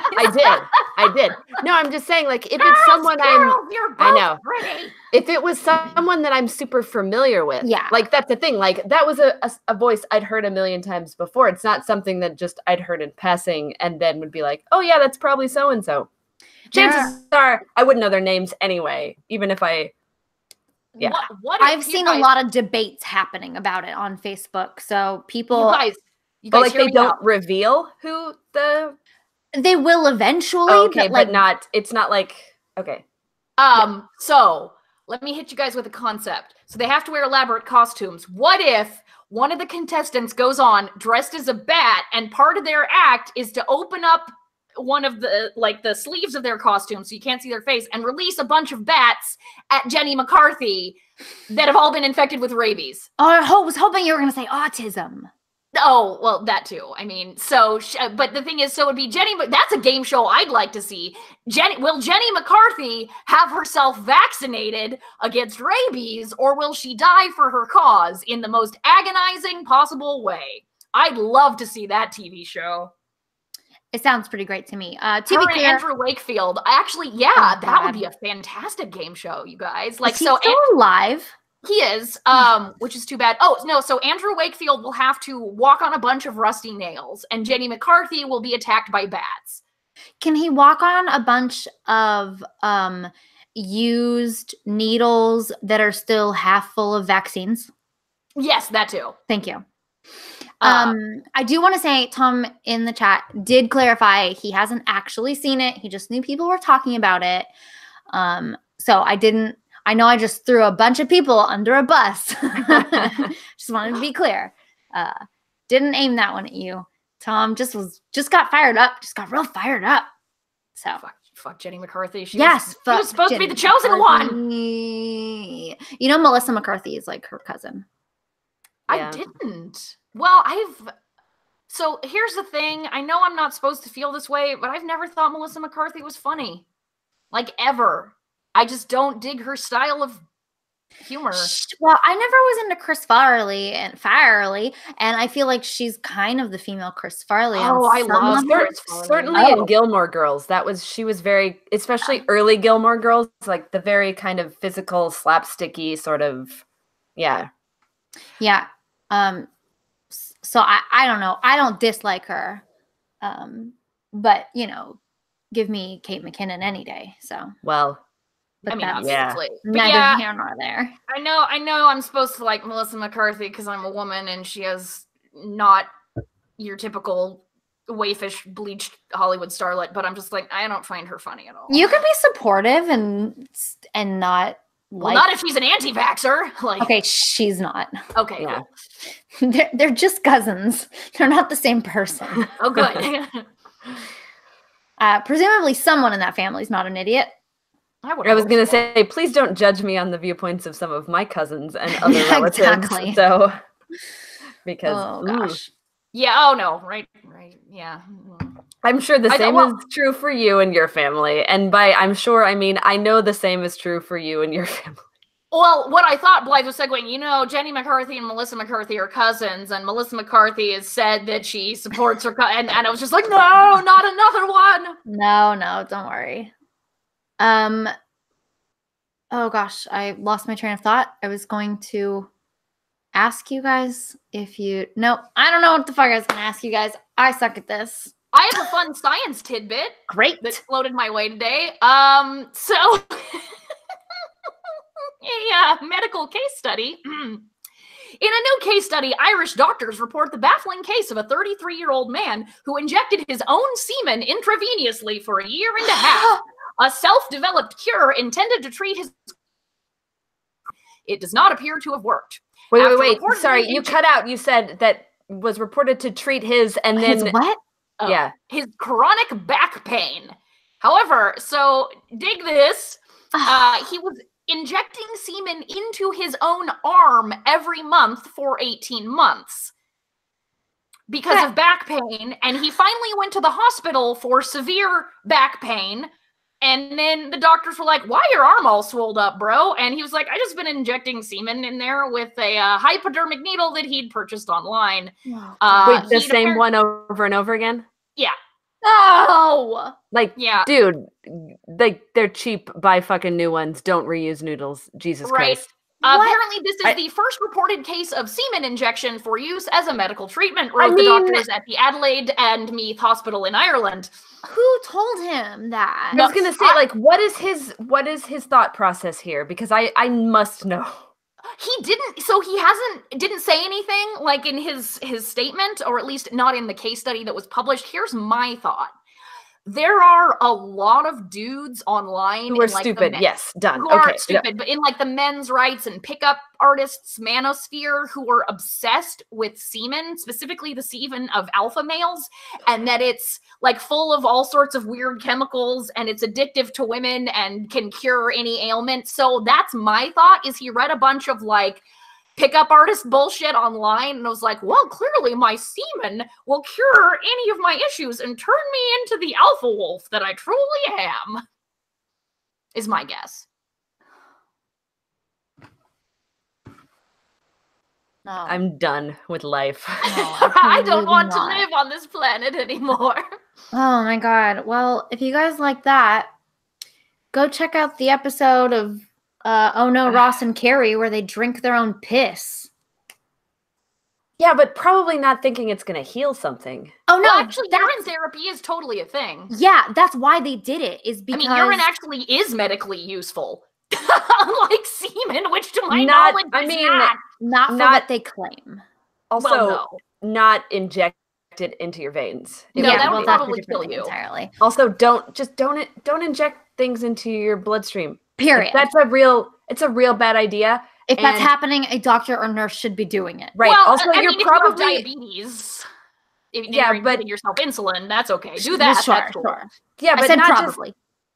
I did. No, I'm just saying, like, if it's someone I know, pretty. If it was someone that I'm super familiar with, like that's the thing. Like that was a voice I'd heard a million times before. It's not something that just I'd heard in passing and then would be like, oh yeah, that's probably so and so. Chances are I wouldn't know their names anyway, even if I. Yeah, I've seen a lot of debates happening about it on Facebook. So people, you guys like they don't reveal who they will eventually. Okay, but not. It's not like okay. So let me hit you guys with a concept. So they have to wear elaborate costumes. What if one of the contestants goes on dressed as a bat, and part of their act is to open up one of the the sleeves of their costume so you can't see their face and release a bunch of bats at Jenny McCarthy that have all been infected with rabies. Oh, I was hoping you were going to say autism. Oh, well, that too. I mean, so, but the thing is, so it would be Jenny, that's a game show I'd like to see. Will Jenny McCarthy have herself vaccinated against rabies, or will she die for her cause in the most agonizing possible way? I'd love to see that TV show. It sounds pretty great to me. To be clear, Andrew Wakefield. Actually, yeah, that would be a fantastic game show, you guys. Is he still alive? He is, which is too bad. Oh, no, so Andrew Wakefield will have to walk on a bunch of rusty nails, and Jenny McCarthy will be attacked by bats. Can he walk on a bunch of used needles that are still half full of vaccines? Yes, that too. Thank you. I do want to say, Tom in the chat did clarify he hasn't actually seen it. He just knew people were talking about it. So I know I just threw a bunch of people under a bus. Just wanted to be clear. Didn't aim that one at you. Tom just got fired up. Just got real fired up. So fuck Jenny McCarthy. She was supposed Jenny to be the chosen one. You know, Melissa McCarthy is like her cousin. Yeah. I didn't. Well, so here's the thing. I know I'm not supposed to feel this way, but I've never thought Melissa McCarthy was funny. Like, ever. I just don't dig her style of humor. Well, I never was into Chris Farley, and I feel like she's kind of the female Chris Farley. Oh, I love Chris Farley. Certainly in Gilmore Girls. She was very, especially early Gilmore Girls, like the very kind of physical, slapsticky sort of, yeah. Yeah. So I don't know. I don't dislike her. But, you know, give me Kate McKinnon any day. So. Well. But I mean, obviously. Neither here nor there. I know I'm supposed to like Melissa McCarthy because I'm a woman and she has not your typical waifish, bleached Hollywood starlet, but I'm just like, I don't find her funny at all. You could be supportive and not like... Well, not if she's an anti-vaxxer. Like, okay, she's not. Okay, yeah. Cool. They're just cousins. They're not the same person. Oh, good. Presumably someone in that family is not an idiot. I was going to say, please don't judge me on the viewpoints of some of my cousins and other relatives. Exactly. So, because, oh gosh. Yeah, oh no, right, yeah. I'm sure the same is true for you and your family. And by I'm sure, I mean, I know the same is true for you and your family. Well, what I thought Blythe was segueing, you know, Jenny McCarthy and Melissa McCarthy are cousins, and Melissa McCarthy has said that she supports her, and I was just like, no, not another one. No, don't worry. Oh gosh, I lost my train of thought. I was going to ask you guys if you... No, I don't know what the fuck I was going to ask you guys. I suck at this. I have a fun science tidbit. Great. That floated my way today. So... a medical case study. In a new case study, Irish doctors report the baffling case of a 33-year-old man who injected his own semen intravenously for a year and a half. A self-developed cure intended to treat his... It does not appear to have worked. Wait. Sorry, you cut out. You said that was reported to treat his and then... His what? Yeah. His chronic back pain. However, so dig this. He was injecting semen into his own arm every month for 18 months because of back pain. And he finally went to the hospital for severe back pain. And then the doctors were like, why your arm all swelled up, bro? And he was like, I just been injecting semen in there with a hypodermic needle that he'd purchased online. Wait, the same one over and over again? Yeah. Oh! Like, yeah. Dude, they're cheap. Buy fucking new ones. Don't reuse noodles. Jesus Christ. Apparently, this is the first reported case of semen injection for use as a medical treatment, wrote the doctors at the Adelaide and Meath Hospital in Ireland. Who told him that? I was going to say, like, what is his thought process here? Because I must know. He didn't say anything, like, in his statement, or at least not in the case study that was published. Here's my thought. there are a lot of dudes online who are stupid. Yes, done. Who are stupid, but in like the men's rights and pickup artists manosphere, who are obsessed with semen, specifically the semen of alpha males, and that it's like full of all sorts of weird chemicals and it's addictive to women and can cure any ailment. So that's my thought, is he read a bunch of like pickup artist bullshit online and was like, well, clearly my semen will cure any of my issues and turn me into the alpha wolf that I truly am, is my guess. No. I'm done with life. No, I don't want to live on this planet anymore. Oh my god. Well, if you guys like that, go check out the episode of Oh No, Ross and Carrie, where they drink their own piss. Yeah, but probably not thinking it's going to heal something. Oh, no. Well, actually, urine therapy is totally a thing. Yeah, that's why they did it, is because... I mean, urine actually is medically useful. Unlike semen, which to my knowledge is not for what they claim. Also, well, no. Not injected into your veins. No, that would probably kill you. Entirely. Also, don't inject things into your bloodstream. Period. It's a real bad idea. If that's happening, a doctor or nurse should be doing it. Right. Well, also, you're probably you diabetes. If you're giving yourself insulin, that's okay. Do that. Sure, that's cool. sure. Yeah, but I said not probably.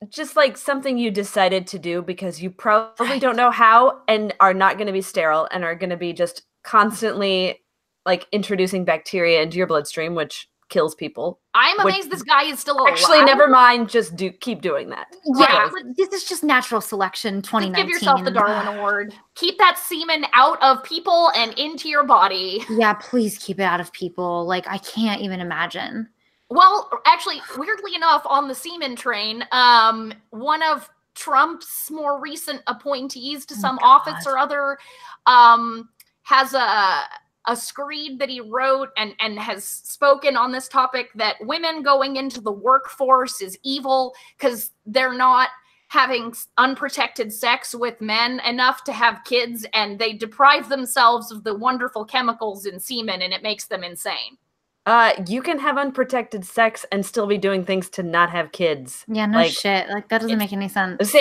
Just like something you decided to do because you probably don't know how and are not going to be sterile and are going to be just constantly like introducing bacteria into your bloodstream, which kills people. I'm amazed this guy is still alive. Actually, never mind. Just keep doing that. Yeah, this is just natural selection 2019. Just give yourself the Darwin Award. Keep that semen out of people and into your body. Yeah, please keep it out of people. Like, I can't even imagine. Well, actually, weirdly enough, on the semen train, one of Trump's more recent appointees to some office or other has a screed that he wrote and has spoken on this topic that women going into the workforce is evil because they're not having unprotected sex with men enough to have kids, and they deprive themselves of the wonderful chemicals in semen, and it makes them insane. You can have unprotected sex and still be doing things to not have kids. Yeah, no shit. Like, that doesn't make any sense.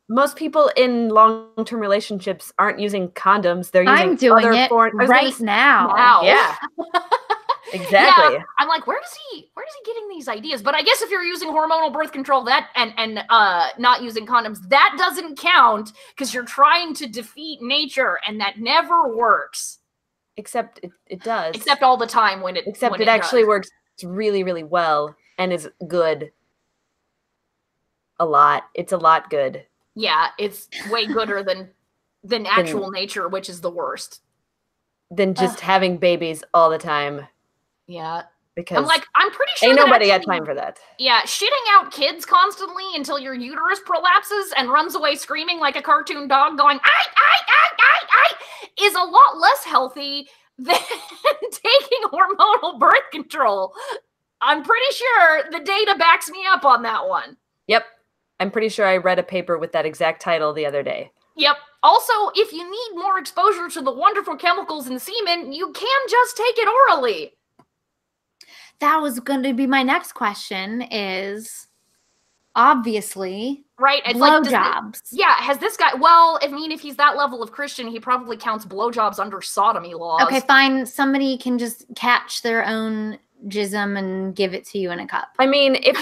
Most people in long-term relationships aren't using condoms. They're using I'm doing it right now. Yeah. Exactly. Yeah, I'm like, where is he getting these ideas? But I guess if you're using hormonal birth control that and not using condoms, that doesn't count because you're trying to defeat nature, and that never works. Except it does. Except all the time when it actually works really, really well and is good. A lot. It's a lot good. Yeah, it's way gooder than actual nature, which is the worst. Than just having babies all the time. Yeah. Because I'm pretty sure ain't nobody got time for that. Yeah, shitting out kids constantly until your uterus prolapses and runs away screaming like a cartoon dog going, I, is a lot less healthy than taking hormonal birth control. I'm pretty sure the data backs me up on that one. Yep. I'm pretty sure I read a paper with that exact title the other day. Yep. Also, if you need more exposure to the wonderful chemicals in semen, you can just take it orally. That was going to be my next question is, obviously, right? It's blowjobs. Yeah, has this guy, well, I mean, if he's that level of Christian, he probably counts blowjobs under sodomy laws. Okay, fine. Somebody can just catch their own jism and give it to you in a cup. I mean, if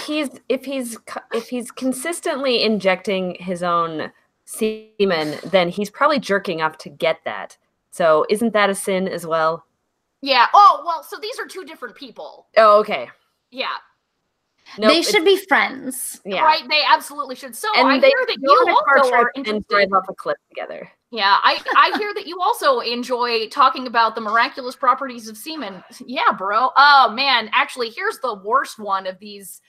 he's consistently injecting his own semen, then he's probably jerking off to get that. So isn't that a sin as well? Yeah. Oh, well, so these are two different people. Oh, okay. Yeah. Nope, they should be friends. Yeah. Right, they absolutely should. So I hear that you also are interested and drive off a cliff together. Yeah, I hear that you also enjoy talking about the miraculous properties of semen. Yeah, bro. Oh, man. Actually, here's the worst one of these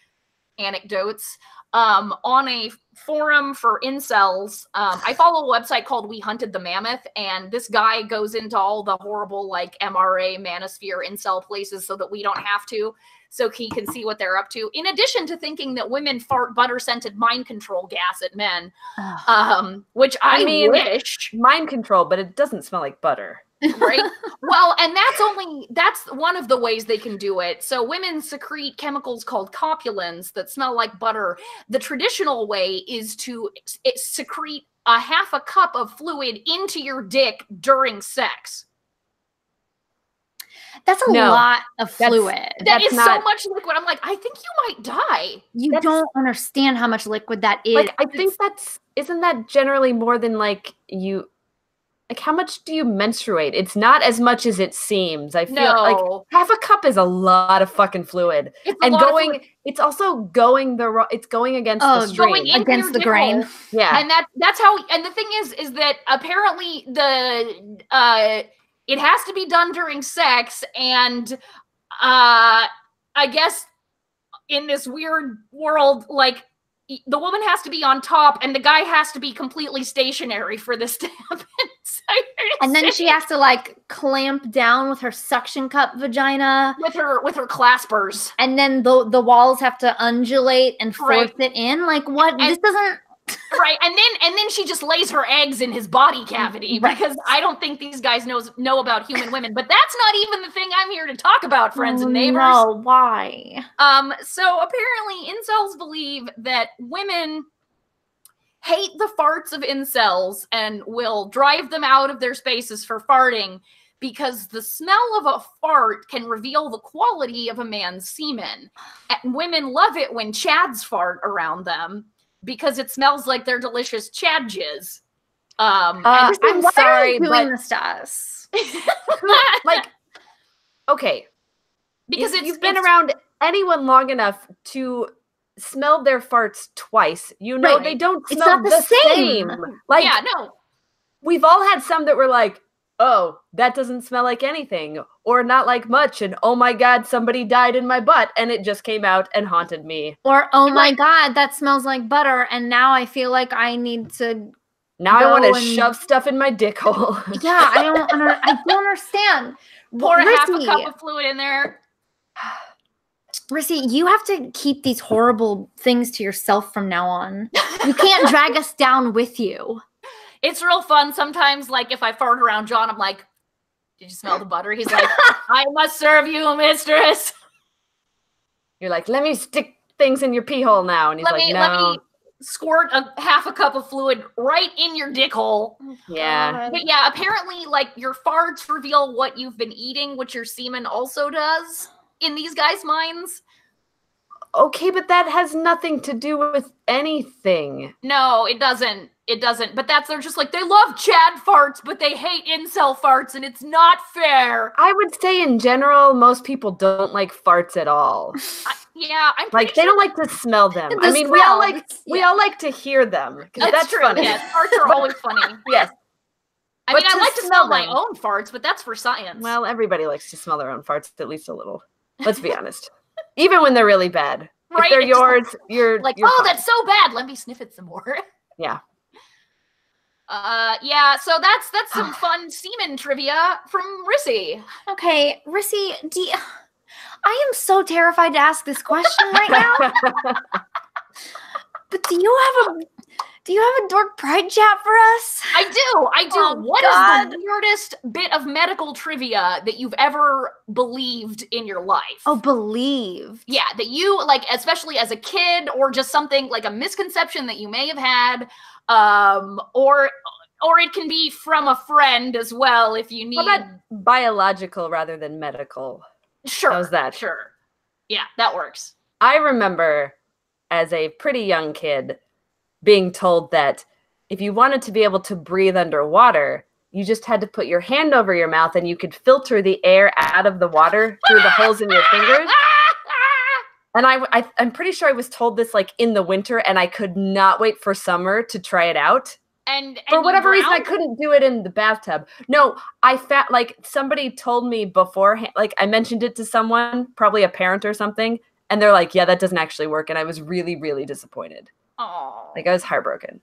anecdotes. On a forum for incels, I follow a website called We Hunted the Mammoth, and this guy goes into all the horrible, like, MRA, manosphere, incel places so that we don't have to, so he can see what they're up to. In addition to thinking that women fart butter-scented mind control gas at men, which I mean, wish. Mind control, but it doesn't smell like butter. Right? Well, and that's one of the ways they can do it. So women secrete chemicals called copulins that smell like butter. The traditional way is to secrete a half a cup of fluid into your dick during sex. That's a lot of fluid. That is so much liquid. I'm like, I think you might die. You don't understand how much liquid that is. Like, I think isn't that generally more than like you, like how much do you menstruate? It's not as much as it seems. I feel like half a cup is a lot of fucking fluid. It's also going it's going against the stream. Going against the grain. Yeah. And that's how, and the thing is that apparently it has to be done during sex, and I guess in this weird world, like the woman has to be on top and the guy has to be completely stationary for this to happen. And then she has to like clamp down with her suction cup vagina. With her claspers. And then the walls have to undulate and force it in. Like what? This doesn't... Right, and then she just lays her eggs in his body cavity, because I don't think these guys know about human women. But that's not even the thing I'm here to talk about, friends and neighbors. No, why? So apparently incels believe that women hate the farts of incels and will drive them out of their spaces for farting, because the smell of a fart can reveal the quality of a man's semen. And women love it when chads fart around them, because it smells like their delicious chad jizz. I'm sorry, doing this to us. Like, okay, because you've been around anyone long enough to smell their farts twice. You know, they don't smell the same. Like, yeah, no. We've all had some that were like, oh, that doesn't smell like anything, or not like much, and oh my god, somebody died in my butt, and it just came out and haunted me. Or oh my god, that smells like butter, and now I feel like I need to. Now I want to shove stuff in my dick hole. Yeah, I don't understand. Pour half a cup of fluid in there. Rissy, you have to keep these horrible things to yourself from now on. You can't drag us down with you. It's real fun sometimes. Like if I fart around John, I'm like, "Did you smell the butter?" He's like, "I must serve you, mistress." You're like, "Let me stick things in your pee hole now," and he's like, "No." Let me squirt half a cup of fluid right in your dick hole. Yeah. But yeah, apparently, like your farts reveal what you've been eating, which your semen also does in these guys' minds. Okay, but that has nothing to do with anything. No, it doesn't. It doesn't. But they're just like, they love Chad farts, but they hate incel farts, and it's not fair. I would say in general, most people don't like farts at all. Yeah, I'm like, they don't like to smell them. I mean, we all like to hear them. That's true. Funny. Yes, farts are always funny. Yes. I mean, I like to smell my own farts, but that's for science. Well, everybody likes to smell their own farts at least a little. Let's be honest. Even when they're really bad. Right? If they're yours, you're like, you're fine. That's so bad. Let me sniff it some more. Yeah. Yeah, so that's some fun semen trivia from Rissy. Okay, Rissy, I am so terrified to ask this question right now. But do you have a Dork Pride Chat for us? I do. Oh, what is the weirdest bit of medical trivia that you've ever believed in your life? Oh, believed. Yeah, that you, like, especially as a kid, or just something like a misconception that you may have had, or it can be from a friend as well if you need. How about biological rather than medical? Sure. How's that? Sure. Yeah, that works. I remember as a pretty young kid being told that if you wanted to be able to breathe underwater, you just had to put your hand over your mouth and you could filter the air out of the water through the holes in your fingers. And I'm pretty sure I was told this like in the winter, and I could not wait for summer to try it out. And for whatever reason, I couldn't do it in the bathtub. No, like somebody told me beforehand, like I mentioned it to someone, probably a parent or something, and they're like, yeah, that doesn't actually work. And I was really, really disappointed. Oh, like I was heartbroken.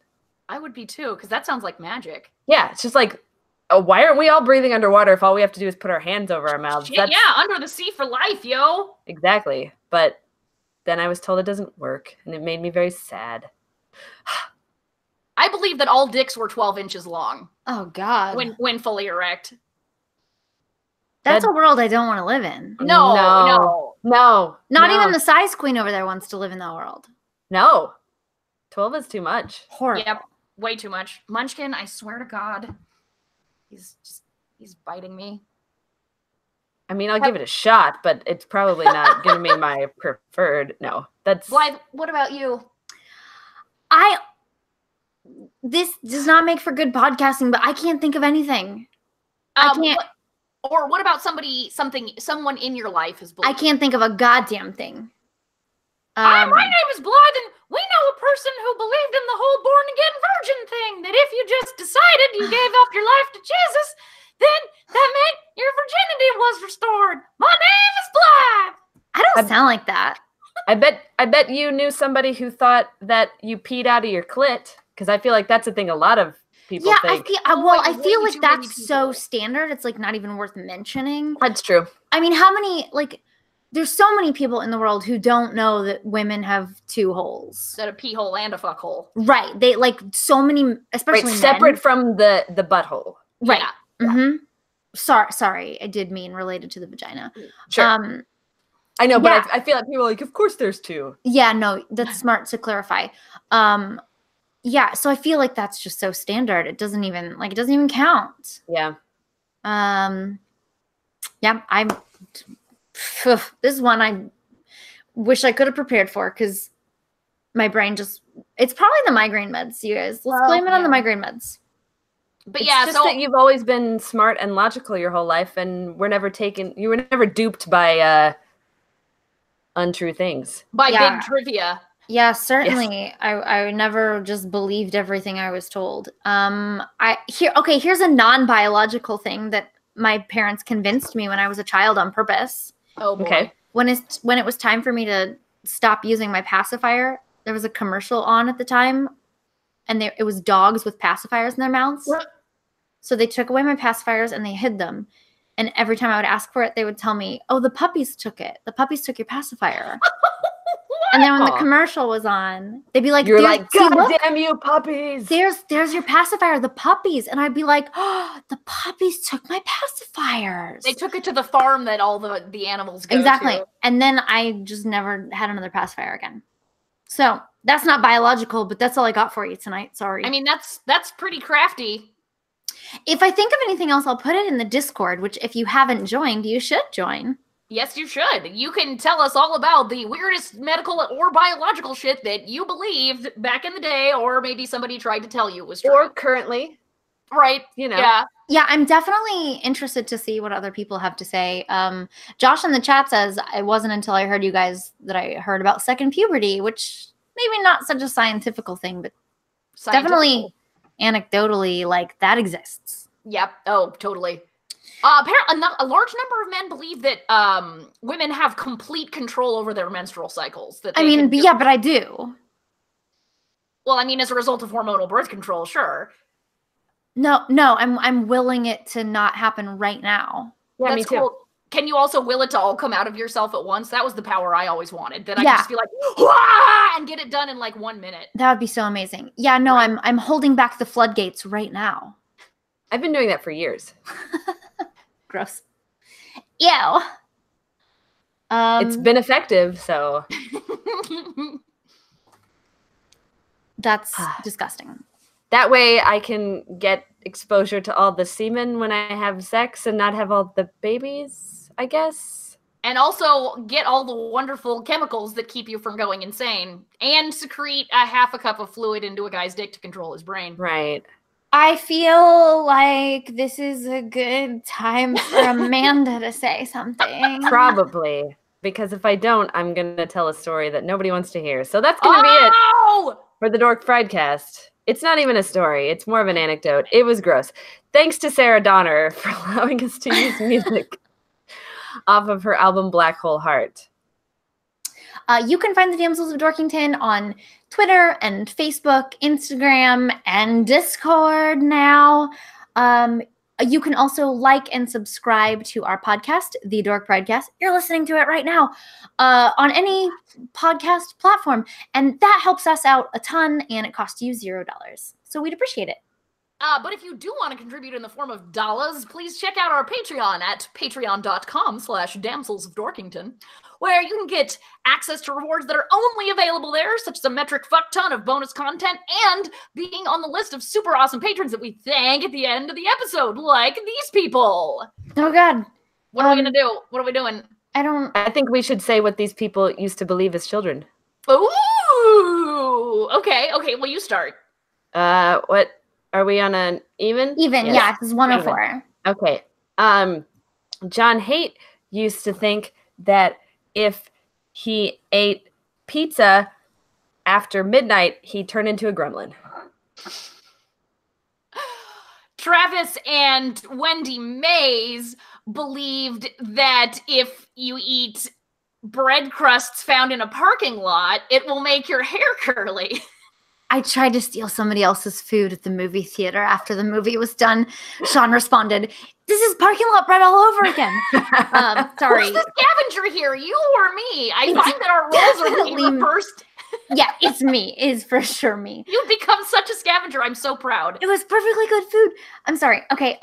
I would be too, because that sounds like magic. Yeah, it's just like, why aren't we all breathing underwater if all we have to do is put our hands over our mouths? Yeah, under the sea for life, yo. Exactly. But then I was told it doesn't work, and it made me very sad. I believe that all dicks were 12 inches long. Oh, God. When fully erect. That's a world I don't want to live in. No. Not even the size queen over there wants to live in that world. No. 12 is too much. Horrible. Yep. Way too much. Munchkin, I swear to God. He's biting me. I mean, I'll give it a shot, but it's probably not going to be my preferred. No, that's... Blythe, what about you? This does not make for good podcasting, but I can't think of anything. I can't... Or what about someone in your life is believing? I can't think of a goddamn thing. My name is Blythe, and we know a person who believed in the whole born-again virgin thing, that if you just decided you gave up your life to Jesus, then that meant your virginity was restored. My name is Blythe. I don't sound like that. I bet you knew somebody who thought that you peed out of your clit, because I feel like that's a thing a lot of people think. I feel like that's so standard. It's like not even worth mentioning. That's true. I mean, how many there's so many people in the world who don't know that women have two holes. That a pee hole and a fuck hole. Right. They so many, especially men. Separate from the butthole. Right. Yeah. Mm-hmm. Sorry, I did mean related to the vagina. Sure. I know, but I feel like people are like, of course there's two. Yeah, no, that's smart to clarify. Yeah, so I feel like that's just so standard. It doesn't even count. Yeah. Yeah, this is one I wish I could have prepared for, because my brain it's probably the migraine meds, you guys. Let's blame it on the migraine meds. But it's just that you've always been smart and logical your whole life, and you were never duped by untrue things. By big trivia. Yeah, certainly. Yes. I never just believed everything I was told. Here's a non-biological thing that my parents convinced me when I was a child on purpose. Oh boy. Okay. When it was time for me to stop using my pacifier, there was a commercial on at the time, and it was dogs with pacifiers in their mouths. What? So they took away my pacifiers and they hid them. And every time I would ask for it, they would tell me, "Oh, the puppies took it. The puppies took your pacifier." And then when the commercial was on, they'd be like, "You're like, God damn you, puppies! There's your pacifier, the puppies." And I'd be like, "Oh, the puppies took my pacifiers. They took it to the farm that all the animals go exactly." to. And then I just never had another pacifier again. So that's not biological, but that's all I got for you tonight. Sorry. I mean, that's pretty crafty. If I think of anything else, I'll put it in the Discord, which if you haven't joined, you should join. Yes, you should. You can tell us all about the weirdest medical or biological shit that you believed back in the day, or maybe somebody tried to tell you was true. Or currently. Right. You know. Yeah. Yeah, I'm definitely interested to see what other people have to say. Josh in the chat says, "It wasn't until I heard you guys that I heard about second puberty," which maybe not such a scientific thing, but definitely anecdotally, like, that exists. Yep. Oh, totally. Apparently, a large number of men believe that women have complete control over their menstrual cycles. But I do. Well, I mean, as a result of hormonal birth control, sure. No, I'm willing it to not happen right now. Yeah, me too. Cool. Can you also will it to all come out of yourself at once? That was the power I always wanted. That I could just be like, "Wah!" and get it done in like 1 minute. That would be so amazing. Yeah, no, right. I'm holding back the floodgates right now. I've been doing that for years. Gross. Ew. It's been effective, so. That's disgusting. That way I can get exposure to all the semen when I have sex and not have all the babies, I guess. And also get all the wonderful chemicals that keep you from going insane. And secrete a half a cup of fluid into a guy's dick to control his brain. Right. I feel like this is a good time for Amanda to say something. Probably. Because if I don't, I'm going to tell a story that nobody wants to hear. So that's going to be it for the Dork Pridecast. It's not even a story. It's more of an anecdote. It was gross. Thanks to Sarah Donner for allowing us to use music off of her album Black Hole Heart. You can find the Damsels of Dorkington on Twitter and Facebook, Instagram, and Discord now. You can also like and subscribe to our podcast, the Dork Pridecast. You're listening to it right now on any podcast platform. And that helps us out a ton, and it costs you $0. So we'd appreciate it. But if you do want to contribute in the form of dollars, please check out our Patreon at patreon.com/Damsels of Dorkington, where you can get access to rewards that are only available there, such as a metric fuck ton of bonus content and being on the list of super awesome patrons that we thank at the end of the episode, like these people. Oh, God. What are we going to do? What are we doing? I think we should say what these people used to believe as children. Ooh! Okay, well, you start. What? Are we on an even? Even, yeah, it's 104. Okay. John Haight used to think that if he ate pizza after midnight, he'd turn into a gremlin. Travis and Wendy Mays believed that if you eat bread crusts found in a parking lot, it will make your hair curly. I tried to steal somebody else's food at the movie theater after the movie was done. Sean responded, "This is parking lot bread all over again." Sorry. Who's the scavenger here? You or me? I find that our roles are being reversed. Yeah, it's me. It is for sure me. You've become such a scavenger. I'm so proud. It was perfectly good food. I'm sorry. Okay.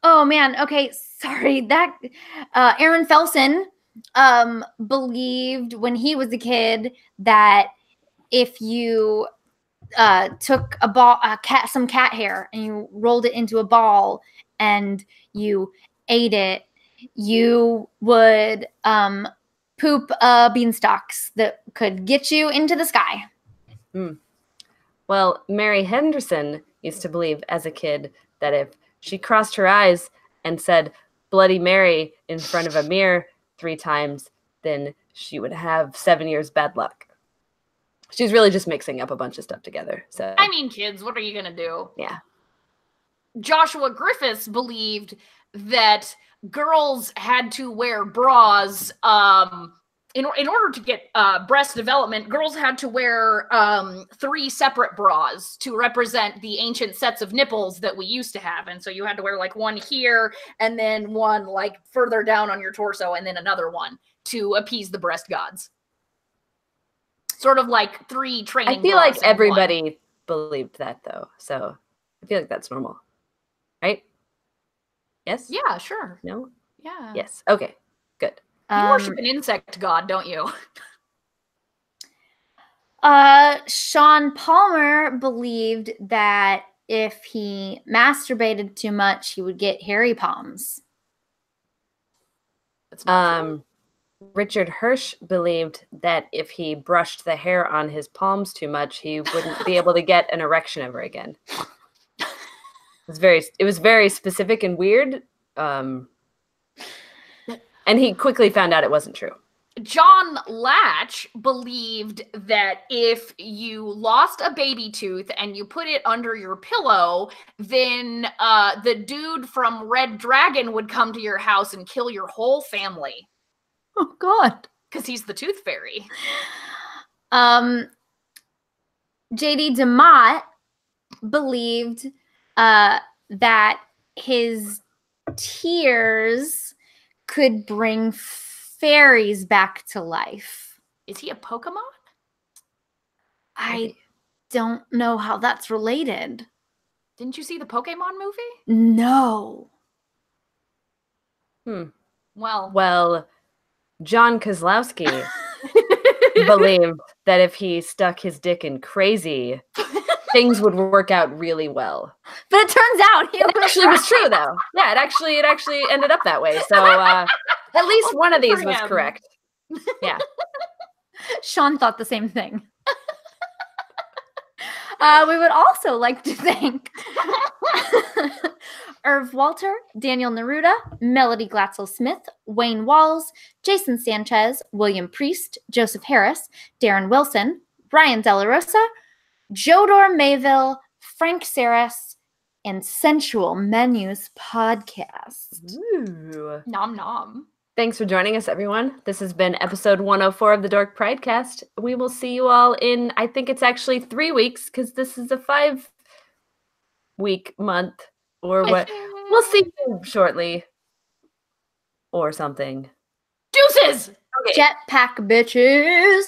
Oh, man. Okay. Sorry. That Aaron Felsen believed when he was a kid that if you took some cat hair and you rolled it into a ball and you ate it, you would poop beanstalks that could get you into the sky. Well, Mary Henderson used to believe as a kid that if she crossed her eyes and said Bloody Mary in front of a mirror 3 times, then she would have 7 years bad luck. She's really just mixing up a bunch of stuff together. So I mean, kids, what are you gonna do? Yeah. Joshua Griffiths believed that girls had to wear bras. In order to get breast development, girls had to wear 3 separate bras to represent the ancient sets of nipples that we used to have. And so you had to wear like one here and then one like further down on your torso and then another one to appease the breast gods. Sort of like 3 training. I feel like everybody believed that though. So I feel like that's normal. Right? Yes? Yeah, sure. No? Yeah. Yes. Okay. Good. You worship an insect god, don't you? Sean Palmer believed that if he masturbated too much, he would get hairy palms. That's not true. Richard Hirsch believed that if he brushed the hair on his palms too much, he wouldn't be able to get an erection ever again. It was very specific and weird. And he quickly found out it wasn't true. John Latch believed that if you lost a baby tooth and you put it under your pillow, then the dude from Red Dragon would come to your house and kill your whole family. Oh, God. Because he's the tooth fairy. J.D. DeMott believed that his tears could bring fairies back to life. Is he a Pokemon? I don't know how that's related. Didn't you see the Pokemon movie? No. Well, John Kozlowski believed that if he stuck his dick in crazy, things would work out really well. But it turns out it actually was true, though. Yeah, it actually ended up that way. So at least one of these was correct. Yeah. Sean thought the same thing. We would also like to thank Irv Walter, Daniel Neruda, Melody Glatzel-Smith, Wayne Walls, Jason Sanchez, William Priest, Joseph Harris, Darren Wilson, Ryan De La Rosa, Jodor Mayville, Frank Saris, and Sensual Menus Podcast. Ooh. Nom nom. Thanks for joining us, everyone. This has been episode 104 of the Dork Pridecast. We will see you all in, I think it's actually 3 weeks, because this is a 5-week month, or what. We'll see you shortly. Or something. Deuces! Okay. Jetpack bitches.